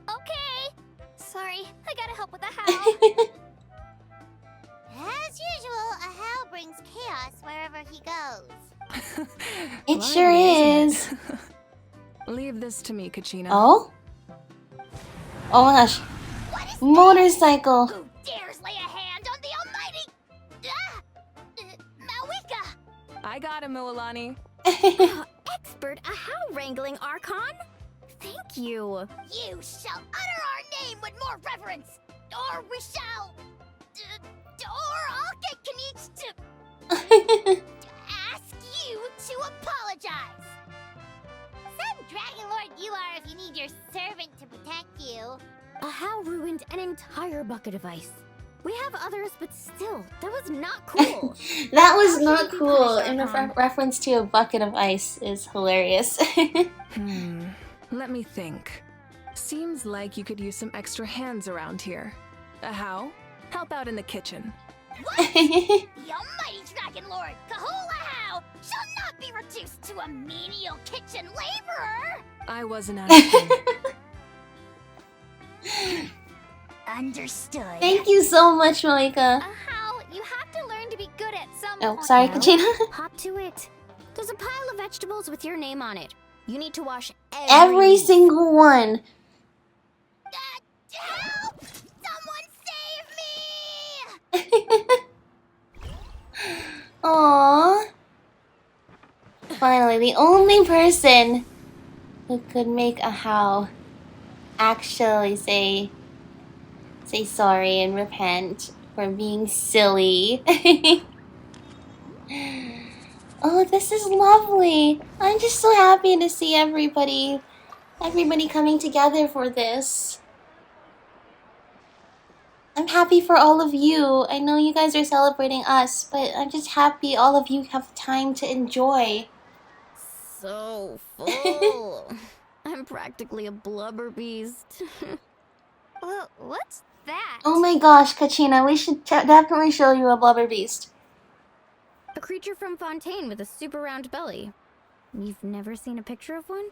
Speaker 2: Okay. Sorry, I gotta help with the How. As usual, a How brings chaos wherever he goes.
Speaker 1: It sure is.
Speaker 5: Leave this to me, Kachina.
Speaker 1: Oh? Oh my gosh.
Speaker 2: What is
Speaker 1: Motorcycle.
Speaker 2: Who dares lay a hand on the almighty... Malwika?
Speaker 5: I got him, Moalani.
Speaker 7: Expert Ahau wrangling, Archon. Thank you.
Speaker 2: You shall utter our name with more reverence, or we shall... or I'll get Kanich to ask you to apologize. Some Dragon Lord you are if you need your servant to protect you.
Speaker 7: Ahau ruined an entire bucket of ice. We have others, but still, that was not cool.
Speaker 1: That was
Speaker 7: How should
Speaker 1: not
Speaker 7: we be
Speaker 1: cool.
Speaker 7: punished,
Speaker 1: In
Speaker 7: Archon?
Speaker 1: reference to a bucket of ice is hilarious.
Speaker 5: Let me think. Seems like you could use some extra hands around here. Ahau, help out in the kitchen.
Speaker 2: What? The almighty Dragon Lord, Kahulahau, shall not be reduced to a menial kitchen laborer.
Speaker 5: I wasn't asking.
Speaker 2: Understood.
Speaker 1: Thank you so much, Malika.
Speaker 6: Ahau, you have to learn to be good at some
Speaker 1: Oh,
Speaker 6: point.
Speaker 1: sorry,
Speaker 7: Well,
Speaker 1: Katrina.
Speaker 7: Hop to it. There's a pile of vegetables with your name on it. You need to wash
Speaker 1: Every
Speaker 7: leaf.
Speaker 1: single one.
Speaker 2: Help! Someone save me!
Speaker 1: Aww. Finally, the only person who could make Ahau actually say sorry and repent for being silly. Oh, this is lovely. I'm just so happy to see everybody coming together for this. I'm happy for all of you. I know you guys are celebrating us, but I'm just happy all of you have time to enjoy.
Speaker 7: So full. I'm practically a blubber beast.
Speaker 6: Well, what's that?
Speaker 1: Oh my gosh, Kachina, we should definitely show you a blubber beast.
Speaker 7: A creature from Fontaine with a super round belly. You've never seen a picture of one?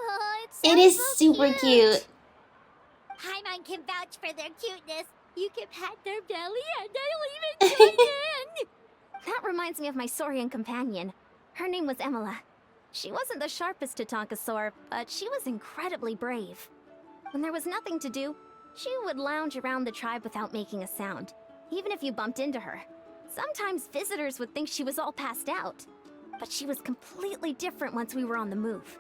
Speaker 2: Oh,
Speaker 1: It is super cute.
Speaker 2: Paimon can vouch for their cuteness. You can pat their belly and they'll even join in.
Speaker 7: That reminds me of my Saurian companion. Her name was Emila. She wasn't the sharpest Tatankasaur, but she was incredibly brave. When there was nothing to do, she would lounge around the tribe without making a sound, even if you bumped into her. Sometimes visitors would think she was all passed out. But she was completely different once we were on the move.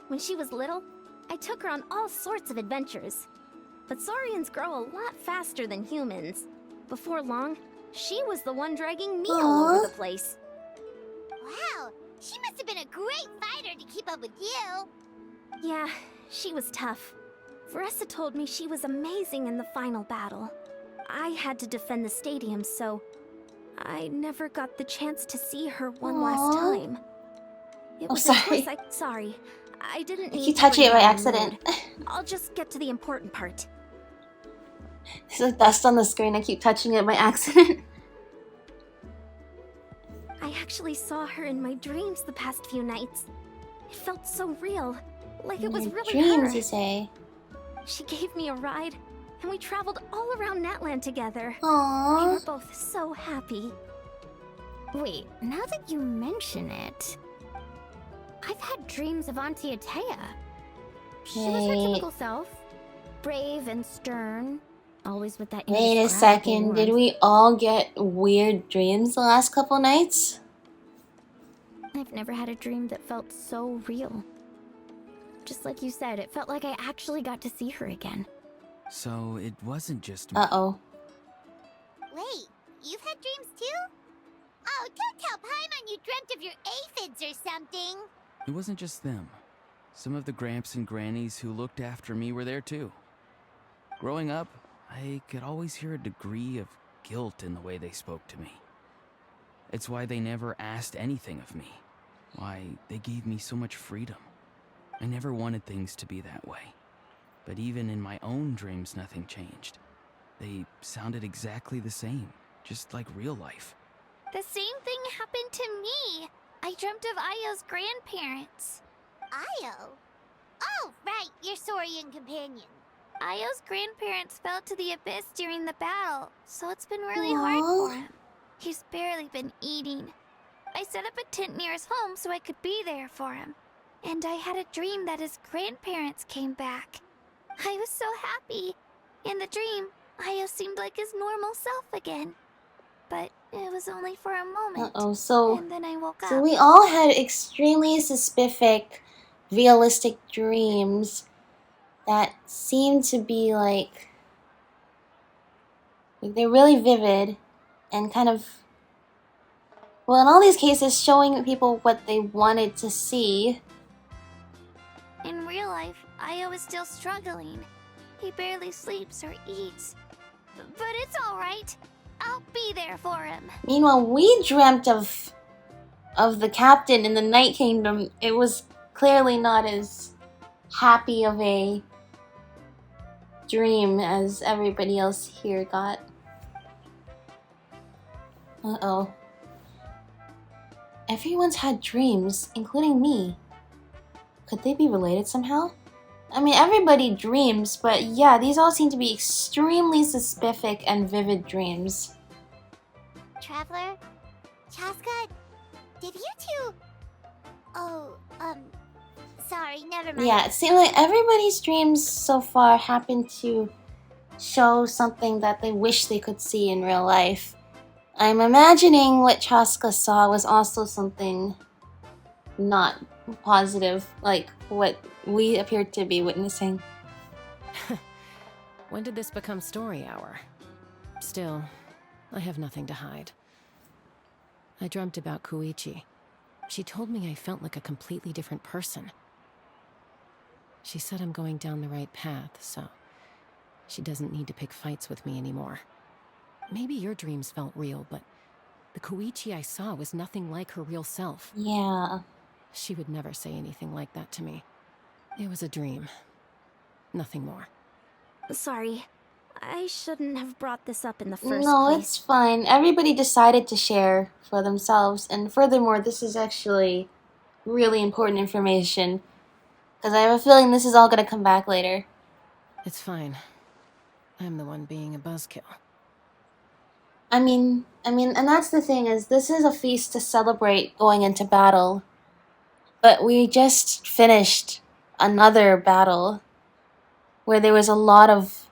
Speaker 7: When she was little, I took her on all sorts of adventures. But Saurians grow a lot faster than humans. Before long, she was the one dragging me all over the place.
Speaker 2: Wow, she must have been a great fighter to keep up with you.
Speaker 7: Yeah, she was tough. Varessa told me she was amazing in the final battle. I had to defend the stadium, so I never got the chance to see her one last time. It was a choice sorry. I didn't
Speaker 1: I
Speaker 7: need
Speaker 1: keep
Speaker 7: to
Speaker 1: touching it
Speaker 7: bring
Speaker 1: by
Speaker 7: her
Speaker 1: accident.
Speaker 7: mood. I'll just get to the important part.
Speaker 1: There's dust on the screen, I keep touching it by accident.
Speaker 7: I actually saw her in my dreams the past few nights. It felt so real, like it was
Speaker 1: Your
Speaker 7: really
Speaker 1: dreams,
Speaker 7: her.
Speaker 1: you say?
Speaker 7: She gave me a ride, and we traveled all around Natlan together.
Speaker 1: Aww.
Speaker 7: We were both so happy. Wait, now that you mention it, I've had dreams of Auntie Atea. She was her typical self, brave and stern, always with that.
Speaker 1: Wait a
Speaker 7: indescribable
Speaker 1: second, did
Speaker 7: warmth.
Speaker 1: we all get weird dreams the last couple nights?
Speaker 7: I've never had a dream that felt so real. Just like you said, it felt like I actually got to see her again.
Speaker 10: So it wasn't just me.
Speaker 1: Uh-oh.
Speaker 2: Wait, you've had dreams too? Oh, don't tell Paimon you dreamt of your aphids or something.
Speaker 10: It wasn't just them. Some of the Gramps and Grannies who looked after me were there too. Growing up, I could always hear a degree of guilt in the way they spoke to me. It's why they never asked anything of me. Why they gave me so much freedom. I never wanted things to be that way. But even in my own dreams, nothing changed. They sounded exactly the same, just like real life.
Speaker 6: The same thing happened to me. I dreamt of Ayo's grandparents.
Speaker 2: Ayo? Oh, right, your Saurian companion.
Speaker 6: Ayo's grandparents fell to the abyss during the battle, so it's been really hard for him. He's barely been eating. I set up a tent near his home so I could be there for him. And I had a dream that his grandparents came back. I was so happy. In the dream, Io seemed like his normal self again. But it was only for a moment.
Speaker 1: Uh-oh, so
Speaker 6: And then I woke
Speaker 1: so
Speaker 6: up.
Speaker 1: we all had extremely specific, realistic dreams that seemed to be like they're really vivid and kind of, well, in all these cases, showing people what they wanted to see.
Speaker 6: In real life, Io is still struggling. He barely sleeps or eats. But it's alright. I'll be there for him.
Speaker 1: Meanwhile, we dreamt of the captain in the Night Kingdom. It was clearly not as happy of a dream as everybody else here got. Uh-oh. Everyone's had dreams, including me. Could they be related somehow? I mean, everybody dreams, but yeah, these all seem to be extremely specific and vivid dreams.
Speaker 2: Traveler? Chaska? Did you two... Oh, sorry, never mind.
Speaker 1: Yeah, it seems like everybody's dreams so far happen to show something that they wish they could see in real life. I'm imagining what Chaska saw was also something not positive, like what we appear to be witnessing.
Speaker 9: When did this become story hour? Still, I have nothing to hide. I dreamt about Koichi. She told me I felt like a completely different person. She said I'm going down the right path, so she doesn't need to pick fights with me anymore. Maybe your dreams felt real, but the Koichi I saw was nothing like her real self.
Speaker 1: Yeah.
Speaker 9: She would never say anything like that to me. It was a dream. Nothing more.
Speaker 7: Sorry. I shouldn't have brought this up in the first
Speaker 1: No,
Speaker 7: place.
Speaker 1: it's fine. Everybody decided to share for themselves, and furthermore, this is actually really important information. Because I have a feeling this is all going to come back later.
Speaker 9: It's fine. I'm the one being a buzzkill.
Speaker 1: I mean, and that's the thing is, this is a feast to celebrate going into battle. But we just finished another battle where there was a lot of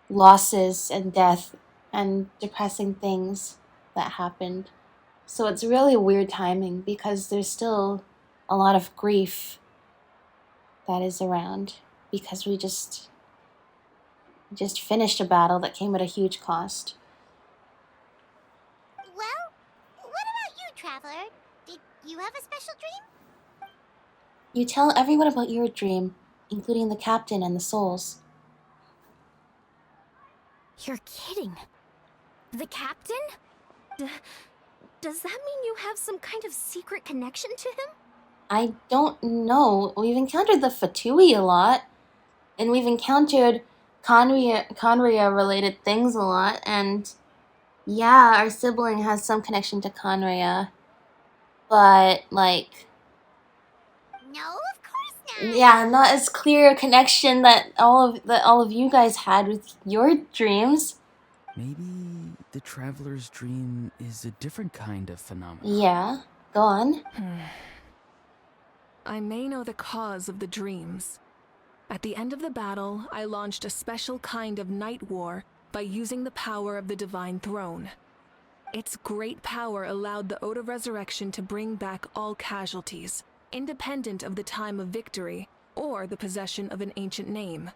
Speaker 1: losses and death and depressing things that happened. So it's really weird timing because there's still a lot of grief that is around because we just finished a battle that came at a huge cost.
Speaker 2: Well, what about you, Traveler? Did you have a special dream?
Speaker 1: You tell everyone about your dream, including the captain and the souls.
Speaker 7: You're kidding. The captain? Does that mean you have some kind of secret connection to him?
Speaker 1: I don't know. We've encountered the Fatui a lot, and we've encountered Conria-related things a lot, and yeah, our sibling has some connection to Conria, but like,
Speaker 2: No, of course not.
Speaker 1: yeah, not as clear a connection that all of you guys had with your dreams.
Speaker 10: Maybe the traveler's dream is a different kind of phenomenon.
Speaker 1: Yeah, go on.
Speaker 5: I may know the cause of the dreams. At the end of the battle, I launched a special kind of night war by using the power of the Divine Throne. Its great power allowed the Ode of Resurrection to bring back all casualties, independent of the time of victory or the possession of an ancient name.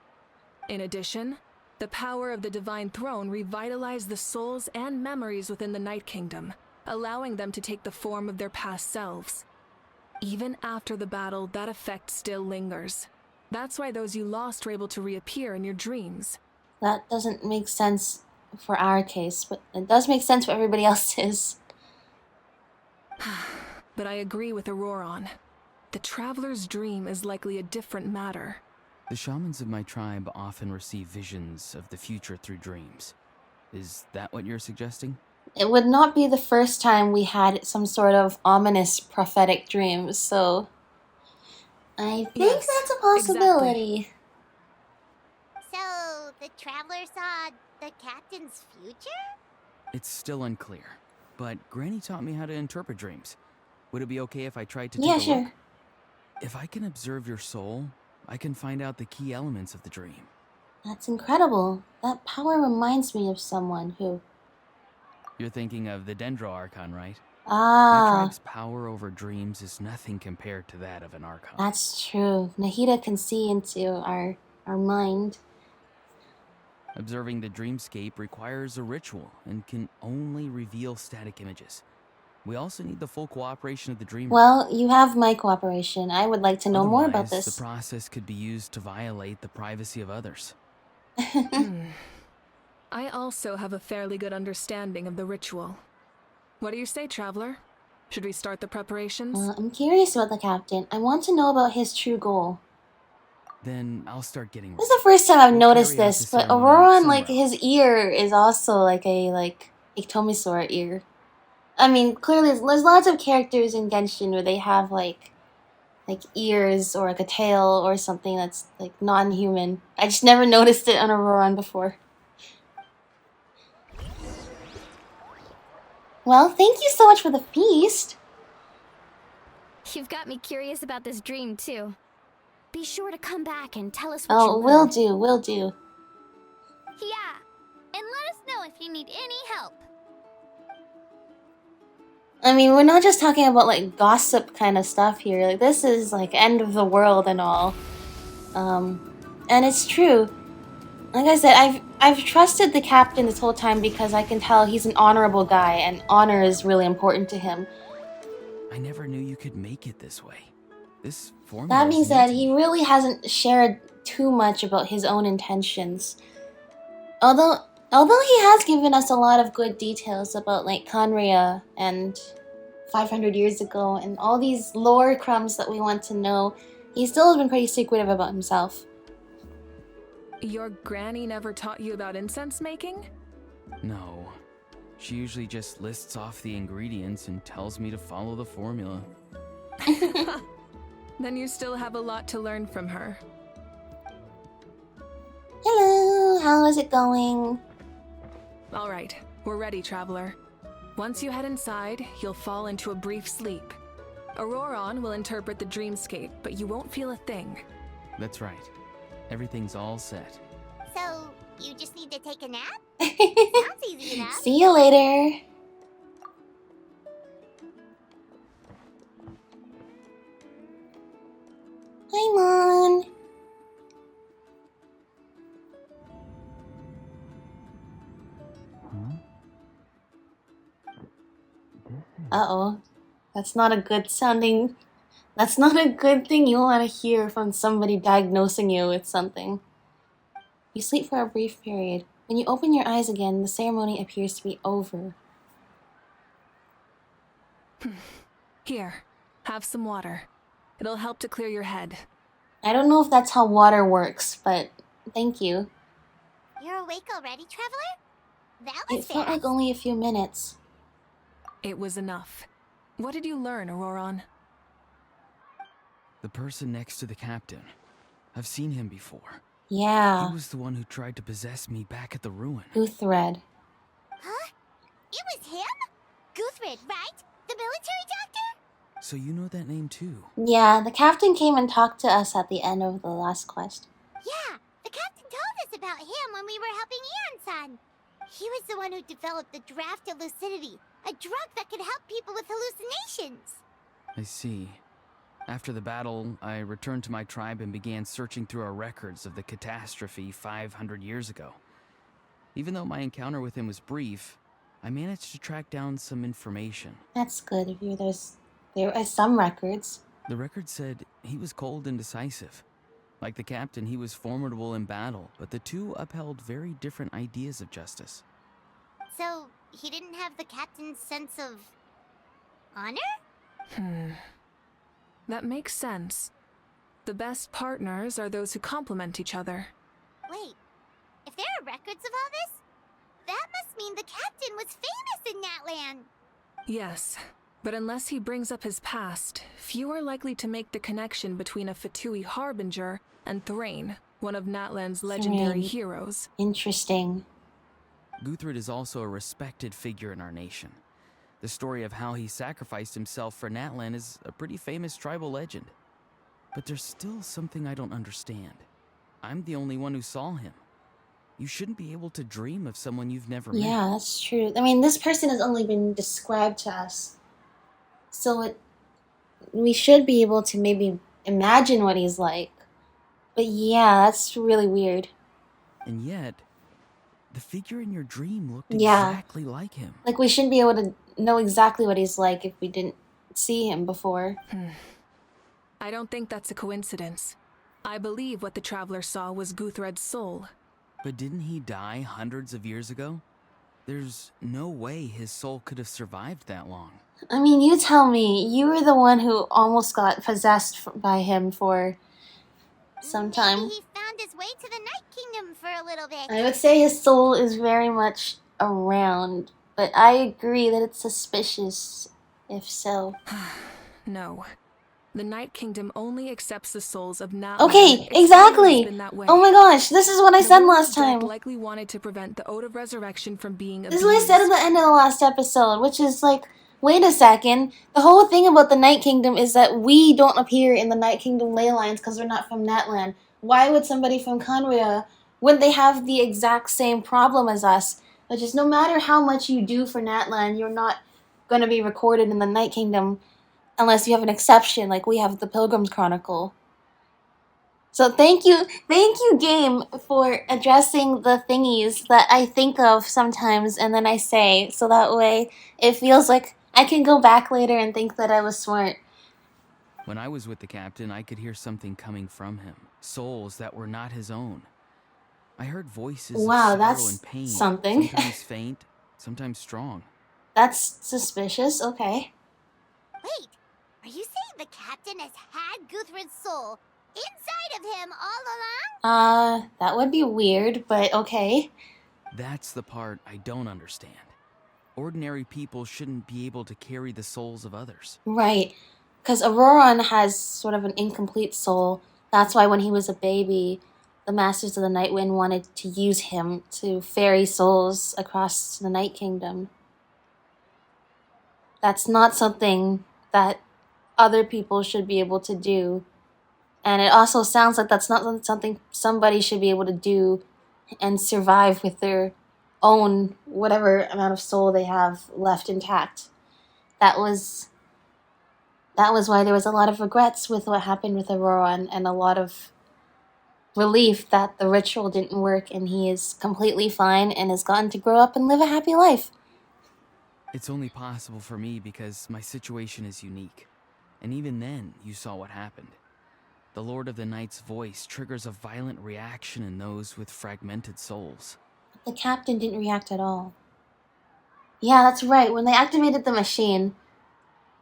Speaker 5: In addition, the power of the Divine Throne revitalized the souls and memories within the Night Kingdom, allowing them to take the form of their past selves. Even after the battle, that effect still lingers. That's why those you lost were able to reappear in your dreams.
Speaker 1: That doesn't make sense for our case, but it does make sense for everybody else's.
Speaker 5: But I agree with Auroron. The traveler's dream is likely a different matter.
Speaker 10: The shamans of my tribe often receive visions of the future through dreams. Is that what you're suggesting?
Speaker 1: It would not be the first time we had some sort of ominous prophetic dream, so I think
Speaker 5: Yes,
Speaker 1: that's a possibility.
Speaker 2: So, the Traveler saw the captain's future?
Speaker 10: It's still unclear, but Granny taught me how to interpret dreams. Would it be okay if I tried to take
Speaker 1: Yeah,
Speaker 10: a
Speaker 1: sure.
Speaker 10: look? If I can observe your soul, I can find out the key elements of the dream.
Speaker 1: That's incredible. That power reminds me of someone who...
Speaker 10: You're thinking of the Dendro Archon, right? My
Speaker 1: Ah,
Speaker 10: tribe's power over dreams is nothing compared to that of an Archon.
Speaker 1: that's true. Nahida can see into our mind.
Speaker 10: Observing the dreamscape requires a ritual and can only reveal static images. We also need the full cooperation of the dreamer.
Speaker 1: Well, you have my cooperation. I would like to know more about
Speaker 10: Otherwise,
Speaker 1: this.
Speaker 10: the process could be used to violate the privacy of others.
Speaker 5: I also have a fairly good understanding of the ritual. What do you say, Traveler? Should we start the preparations?
Speaker 1: I'm curious about the captain. I want to know about his true goal.
Speaker 10: Then I'll start getting
Speaker 1: This is the first time I've
Speaker 10: We'll
Speaker 1: noticed
Speaker 10: carry out
Speaker 1: this,
Speaker 10: the
Speaker 1: but
Speaker 10: ceremony
Speaker 1: Auroran, like,
Speaker 10: somewhere
Speaker 1: his ear is also like a Ectomisaur ear. I mean, clearly, there's lots of characters in Genshin where they have like ears or like a tail or something that's like non-human. I just never noticed it on Auroran before. Well, thank you so much for the feast.
Speaker 7: You've got me curious about this dream, too. Be sure to come back and tell us what
Speaker 1: Oh,
Speaker 7: you
Speaker 1: will
Speaker 7: learned.
Speaker 1: do, will do.
Speaker 6: Yeah, and let us know if you need any help.
Speaker 1: I mean, we're not just talking about like gossip kind of stuff here. Like, this is like end of the world and all. And it's true. Like I said, I've trusted the captain this whole time because I can tell he's an honorable guy and honor is really important to him.
Speaker 10: I never knew you could make it this way. This formula
Speaker 1: That being
Speaker 10: is new
Speaker 1: said,
Speaker 10: to
Speaker 1: he
Speaker 10: me.
Speaker 1: really hasn't shared too much about his own intentions. Although he has given us a lot of good details about like Conria and 500 years ago and all these lore crumbs that we want to know, he still has been pretty secretive about himself.
Speaker 5: Your granny never taught you about incense making?
Speaker 10: No. She usually just lists off the ingredients and tells me to follow the formula.
Speaker 5: Then you still have a lot to learn from her.
Speaker 1: Hello, how is it going?
Speaker 5: All right, we're ready, Traveler. Once you head inside, you'll fall into a brief sleep. Auroran will interpret the dreamscape, but you won't feel a thing.
Speaker 10: That's right. Everything's all set.
Speaker 2: So, you just need to take a nap? Sounds easy enough.
Speaker 1: See you later. Hi, Mon. Uh-oh. That's not a good sounding... That's not a good thing you want to hear from somebody diagnosing you with something. You sleep for a brief period. When you open your eyes again, the ceremony appears to be over.
Speaker 5: Here, have some water. It'll help to clear your head.
Speaker 1: I don't know if that's how water works, but thank you.
Speaker 2: You're awake already, Traveler? That
Speaker 1: It
Speaker 2: was
Speaker 1: felt
Speaker 2: fast.
Speaker 1: like only a few minutes.
Speaker 5: It was enough. What did you learn, Auroran?
Speaker 10: The person next to the captain. I've seen him before.
Speaker 1: Yeah,
Speaker 10: He was the one who tried to possess me back at the ruin.
Speaker 1: Guthred.
Speaker 2: Huh? It was him? Guthred, right? The military doctor?
Speaker 10: So you know that name too?
Speaker 1: Yeah, the captain came and talked to us at the end of the last quest.
Speaker 2: Yeah, the captain told us about him when we were helping Eon-san. He was the one who developed the draft of lucidity, a drug that could help people with hallucinations.
Speaker 10: I see. After the battle, I returned to my tribe and began searching through our records of the catastrophe 500 years ago. Even though my encounter with him was brief, I managed to track down some information.
Speaker 1: That's good of you. There are some records.
Speaker 10: The record said he was cold and decisive. Like the captain, he was formidable in battle, but the two upheld very different ideas of justice.
Speaker 2: So, he didn't have the captain's sense of... honor?
Speaker 5: That makes sense. The best partners are those who complement each other.
Speaker 2: Wait, if there are records of all this, that must mean the captain was famous in Natlan.
Speaker 5: Yes, but unless he brings up his past, few are likely to make the connection between a Fatui harbinger and Thrain, one of Natlan's legendary
Speaker 1: Thrain.
Speaker 5: heroes.
Speaker 1: Interesting.
Speaker 10: Guthred is also a respected figure in our nation. The story of how he sacrificed himself for Natlan is a pretty famous tribal legend. But there's still something I don't understand. I'm the only one who saw him. You shouldn't be able to dream of someone you've never met.
Speaker 1: Yeah, that's true. I mean, this person has only been described to us. So we should be able to maybe imagine what he's like. But yeah, that's really weird.
Speaker 10: And yet, the figure in your dream looked
Speaker 1: Yeah.
Speaker 10: exactly like him.
Speaker 1: Like, we shouldn't be able to know exactly what he's like if we didn't see him before.
Speaker 5: I don't think that's a coincidence. I believe what the traveler saw was Guthred's soul.
Speaker 10: But didn't he die hundreds of years ago? There's no way his soul could have survived that long.
Speaker 1: I mean, you tell me. You were the one who almost got possessed by him for some time.
Speaker 2: Maybe he found his way to the Night Kingdom for a little bit.
Speaker 1: I would say his soul is very much around, but I agree that it's suspicious if so.
Speaker 5: No. The Night Kingdom only accepts the souls of Natlan.
Speaker 1: Okay,
Speaker 5: It's
Speaker 1: exactly.
Speaker 5: always been that way.
Speaker 1: Oh my gosh, this is what I
Speaker 5: The
Speaker 1: said
Speaker 5: Lord
Speaker 1: last
Speaker 5: of Death
Speaker 1: time.
Speaker 5: likely wanted to prevent the Ode of Resurrection from being
Speaker 1: This
Speaker 5: abused.
Speaker 1: is what I said at the end of the last episode, which is like, wait a second. The whole thing about the Night Kingdom is that we don't appear in the Night Kingdom ley lines because we're not from Natlan. Why would somebody from Conria, wouldn't they have the exact same problem as us? Which is no matter how much you do for Natlan, you're not going to be recorded in the Night Kingdom unless you have an exception, like we have the Pilgrim's Chronicle. So thank you, game, for addressing the thingies that I think of sometimes and then I say, so that way it feels like I can go back later and think that I was smart.
Speaker 10: When I was with the captain, I could hear something coming from him. Souls that were not his own. I heard voices
Speaker 1: Wow,
Speaker 10: of sorrow
Speaker 1: that's
Speaker 10: and pain.
Speaker 1: something.
Speaker 10: Sometimes faint, sometimes strong.
Speaker 1: That's suspicious, okay.
Speaker 2: Wait, are you saying the captain has had Guthred's soul inside of him all along?
Speaker 1: That would be weird, but okay.
Speaker 10: That's the part I don't understand. Ordinary people shouldn't be able to carry the souls of others.
Speaker 1: Right, because Auroran has sort of an incomplete soul. That's why when he was a baby, the Masters of the Night Wind wanted to use him to ferry souls across the Night Kingdom. That's not something that other people should be able to do. And it also sounds like that's not something somebody should be able to do and survive with their own whatever amount of soul they have left intact. That was why there was a lot of regrets with what happened with Aurora and a lot of relief that the ritual didn't work and he is completely fine and has gotten to grow up and live a happy life.
Speaker 10: It's only possible for me because my situation is unique. And even then, you saw what happened. The Lord of the Night's voice triggers a violent reaction in those with fragmented souls.
Speaker 1: The captain didn't react at all. Yeah, that's right. When they activated the machine,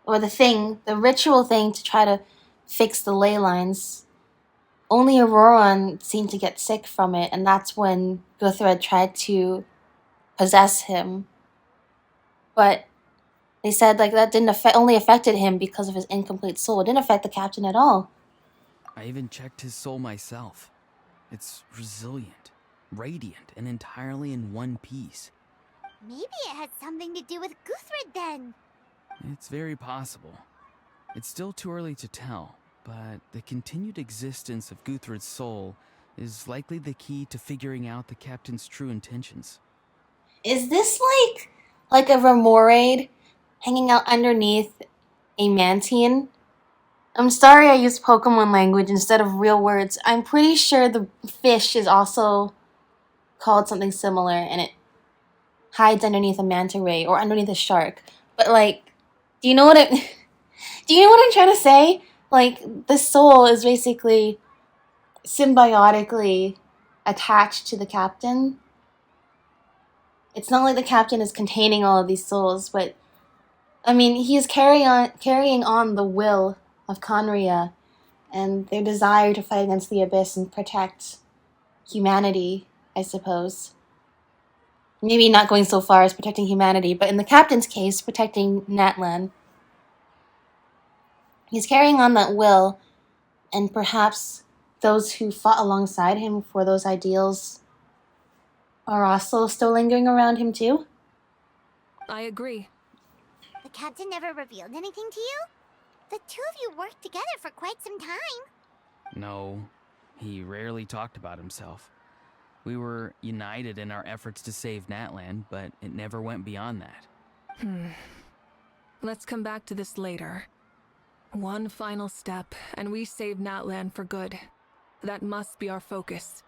Speaker 1: or the ritual thing to try to fix the ley lines, only Auroran seemed to get sick from it, and that's when Guthred tried to possess him. But they said like that only affected him because of his incomplete soul. It didn't affect the captain at all.
Speaker 10: I even checked his soul myself. It's resilient, radiant, and entirely in one piece.
Speaker 2: Maybe it had something to do with Guthred then.
Speaker 10: It's very possible. It's still too early to tell, but the continued existence of Guthred's soul is likely the key to figuring out the captain's true intentions.
Speaker 1: Is this like a Remoraid hanging out underneath a Mantine? I'm sorry I used Pokemon language instead of real words. I'm pretty sure the fish is also called something similar and it hides underneath a manta ray or underneath a shark. But do you know what I'm trying to say? Like, the soul is basically symbiotically attached to the captain. It's not like the captain is containing all of these souls, but I mean, he is carrying on the will of Conria and their desire to fight against the Abyss and protect humanity, I suppose. Maybe not going so far as protecting humanity, but in the captain's case, protecting Natlan. He's carrying on that will, and perhaps those who fought alongside him for those ideals are also still lingering around him too?
Speaker 5: I agree.
Speaker 2: The captain never revealed anything to you? The two of you worked together for quite some time.
Speaker 10: No, he rarely talked about himself. We were united in our efforts to save Natlan, but it never went beyond that.
Speaker 5: Let's come back to this later. One final step, and we save Natlan for good. That must be our focus.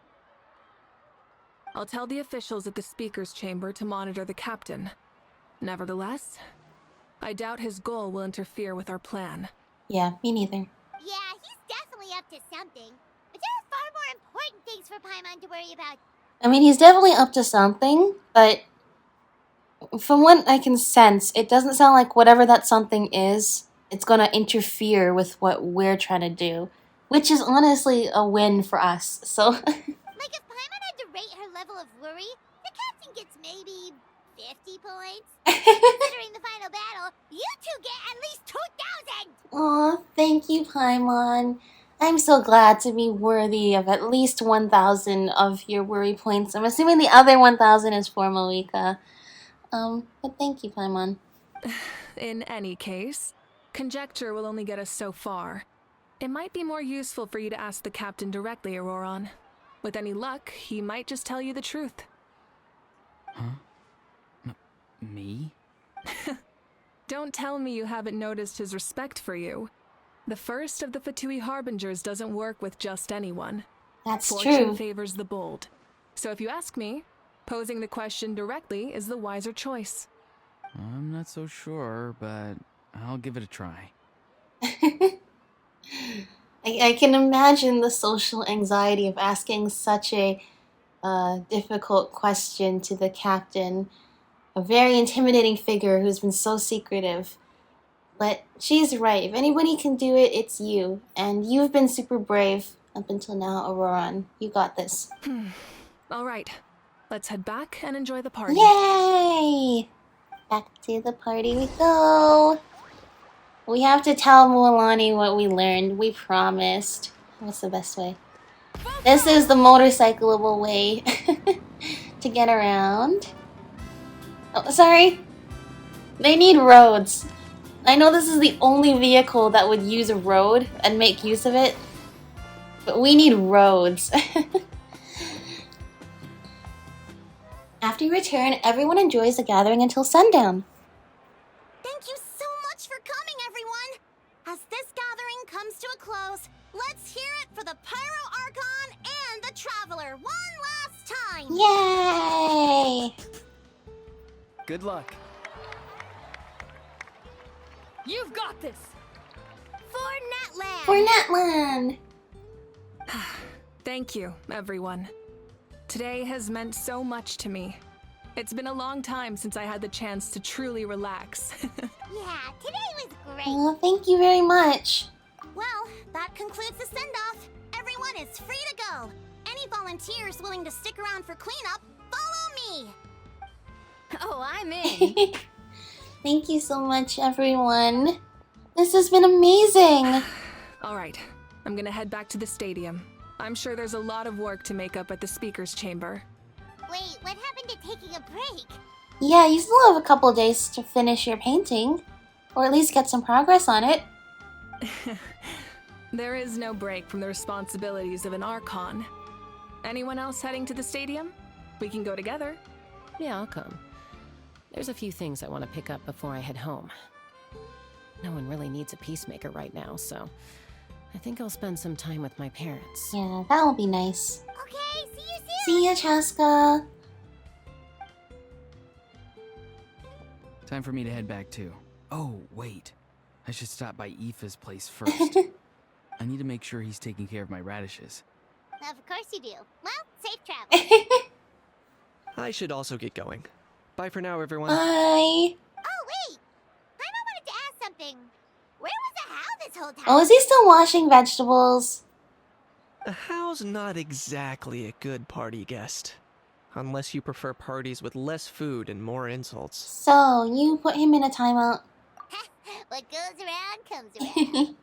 Speaker 5: I'll tell the officials at the speaker's chamber to monitor the captain. Nevertheless, I doubt his goal will interfere with our plan.
Speaker 1: Yeah, me neither.
Speaker 2: Yeah, he's definitely up to something. But there are far more important things for Paimon to worry about.
Speaker 1: I mean, he's definitely up to something, but from what I can sense, it doesn't sound like whatever that something is, it's gonna interfere with what we're trying to do. Which is honestly a win for us, so...
Speaker 2: Like, if Paimon had to rate her level of worry, the captain gets maybe 50 points. Considering the final battle, you two get at least 2,000!
Speaker 1: Aw, thank you, Paimon. I'm so glad to be worthy of at least 1,000 of your worry points. I'm assuming the other 1,000 is for Moika. But thank you, Paimon.
Speaker 5: In any case, conjecture will only get us so far. It might be more useful for you to ask the captain directly, Auroron. With any luck, he might just tell you the truth.
Speaker 10: Huh? Me?
Speaker 5: Don't tell me you haven't noticed his respect for you. The first of the Fatui Harbingers doesn't work with just anyone.
Speaker 1: That's
Speaker 5: Fortune
Speaker 1: true.
Speaker 5: favors the bold. So if you ask me, posing the question directly is the wiser choice.
Speaker 10: I'm not so sure, but I'll give it a try.
Speaker 1: I can imagine the social anxiety of asking such a difficult question to the captain. A very intimidating figure who's been so secretive. But she's right. If anybody can do it, it's you. And you've been super brave up until now, Auroron. You got this.
Speaker 5: All right. Let's head back and enjoy the party.
Speaker 1: Yay! Back to the party we go. We have to tell Mualani what we learned. We promised. What's the best way? This is the motorcyclable way to get around. Oh, sorry. They need roads. I know this is the only vehicle that would use a road and make use of it, but we need roads. After you return, everyone enjoys the gathering until sundown.
Speaker 2: Thank you so much for coming, everyone! As this gathering comes to a close, let's hear it for the Pyro Archon and the Traveler one last time!
Speaker 1: Yay!
Speaker 10: Good luck.
Speaker 7: You've got this!
Speaker 2: For Natlan!
Speaker 1: For Natlan!
Speaker 5: Thank you, everyone. Today has meant so much to me. It's been a long time since I had the chance to truly relax.
Speaker 2: Yeah, today was great!
Speaker 1: Oh, thank you very much.
Speaker 2: Well, that concludes the send-off. Everyone is free to go. Any volunteers willing to stick around for cleanup, follow me!
Speaker 7: Oh, I'm in!
Speaker 1: Thank you so much, everyone. This has been amazing.
Speaker 5: All right, I'm gonna head back to the stadium. I'm sure there's a lot of work to make up at the speaker's chamber.
Speaker 2: Wait, what happened to taking a break?
Speaker 1: Yeah, you still have a couple days to finish your painting. Or at least get some progress on it.
Speaker 5: There is no break from the responsibilities of an Archon. Anyone else heading to the stadium? We can go together.
Speaker 9: Yeah, I'll come. There's a few things I want to pick up before I head home. No one really needs a peacemaker right now, so I think I'll spend some time with my parents.
Speaker 1: Yeah, that will be nice.
Speaker 2: Okay, see you soon!
Speaker 1: See ya, Chaska.
Speaker 10: Time for me to head back too. Oh, wait. I should stop by Aoife's place first. I need to make sure he's taking care of my radishes.
Speaker 2: Of course you do. Well, safe travel.
Speaker 8: I should also get going. Bye for now, everyone.
Speaker 1: Bye.
Speaker 2: Oh, wait! Paimon wanted to ask something. Where was the How this whole time?
Speaker 1: Oh, is he still washing vegetables?
Speaker 8: A How's not exactly a good party guest. Unless you prefer parties with less food and more insults.
Speaker 1: So, you put him in a timeout.
Speaker 2: What goes around comes around.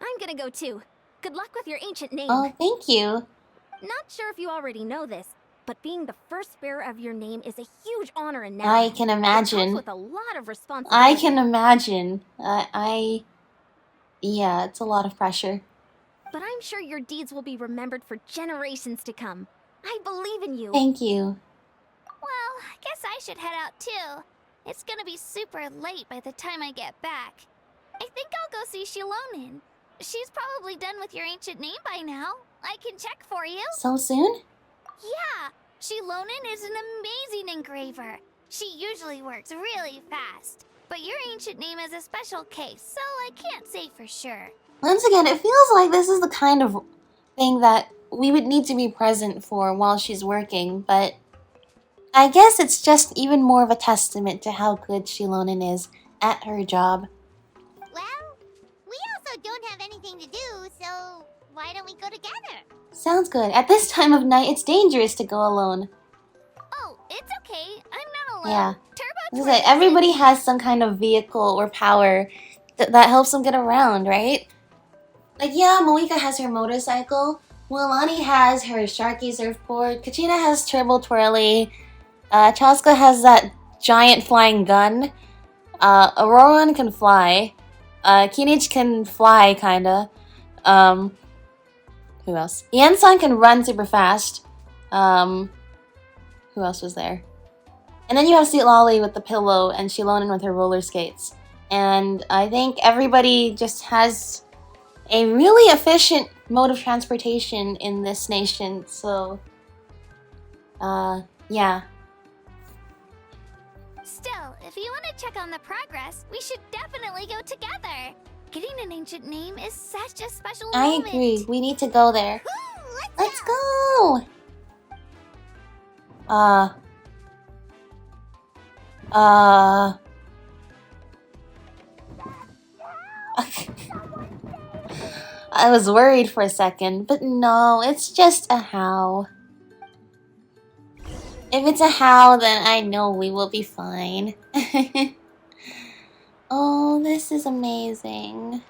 Speaker 7: I'm gonna go too. Good luck with your ancient name.
Speaker 1: Oh, thank you.
Speaker 7: Not sure if you already know this, but being the first bearer of your name is a huge honor in
Speaker 1: I
Speaker 7: Natlan.
Speaker 1: can
Speaker 7: It
Speaker 1: imagine.
Speaker 7: comes with a lot of responsibility.
Speaker 1: I can imagine. Yeah, it's a lot of pressure.
Speaker 7: but I'm sure your deeds will be remembered for generations to come. I believe in you.
Speaker 1: Thank you.
Speaker 6: Well, I guess I should head out too. It's gonna be super late by the time I get back. I think I'll go see Shilonin. She's probably done with your ancient name by now. I can check for you.
Speaker 1: So soon?
Speaker 6: Yeah, Shilonin is an amazing engraver. She usually works really fast. But your ancient name is a special case, so I can't say for sure.
Speaker 1: Once again, it feels like this is the kind of thing that we would need to be present for while she's working, but I guess it's just even more of a testament to how good Shilonin is at her job.
Speaker 2: Well, we also don't have anything to do, so why don't we go together?
Speaker 1: Sounds good. At this time of night, it's dangerous to go alone.
Speaker 6: Oh, it's okay. I'm not alone.
Speaker 1: Yeah.
Speaker 6: Turbo
Speaker 1: Like, everybody has some kind of vehicle or power that helps them get around, right? Like, yeah, Moika has her motorcycle. Wilani has her Sharky surfboard. Kachina has Turbo Twirly. Chaska has that giant flying gun. Auroran can fly. Kinich can fly, kinda. Who else? Yansan can run super fast. Who else was there? And then you have Sweet Lolly with the pillow and Shilonin with her roller skates. And I think everybody just has a really efficient mode of transportation in this nation, so yeah.
Speaker 6: Still, if you want to check on the progress, we should definitely go together. Getting an ancient name is such a special
Speaker 1: I
Speaker 6: moment.
Speaker 1: agree. We need to go there. Let's go! I was worried for a second, but no, it's just a how. If it's a how, then I know we will be fine. Oh, this is amazing.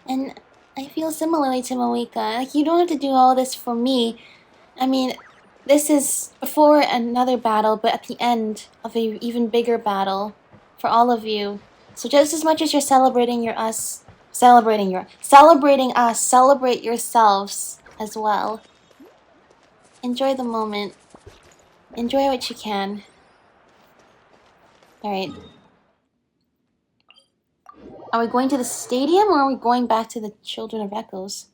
Speaker 1: And I feel similarly to Moika. Like, you don't have to do all this for me. I mean, this is before another battle, but at the end of an even bigger battle for all of you. So just as much as you're celebrating us, celebrate yourselves as well. Enjoy the moment. Enjoy what you can. Alright. Are we going to the stadium or are we going back to the Children of Echoes?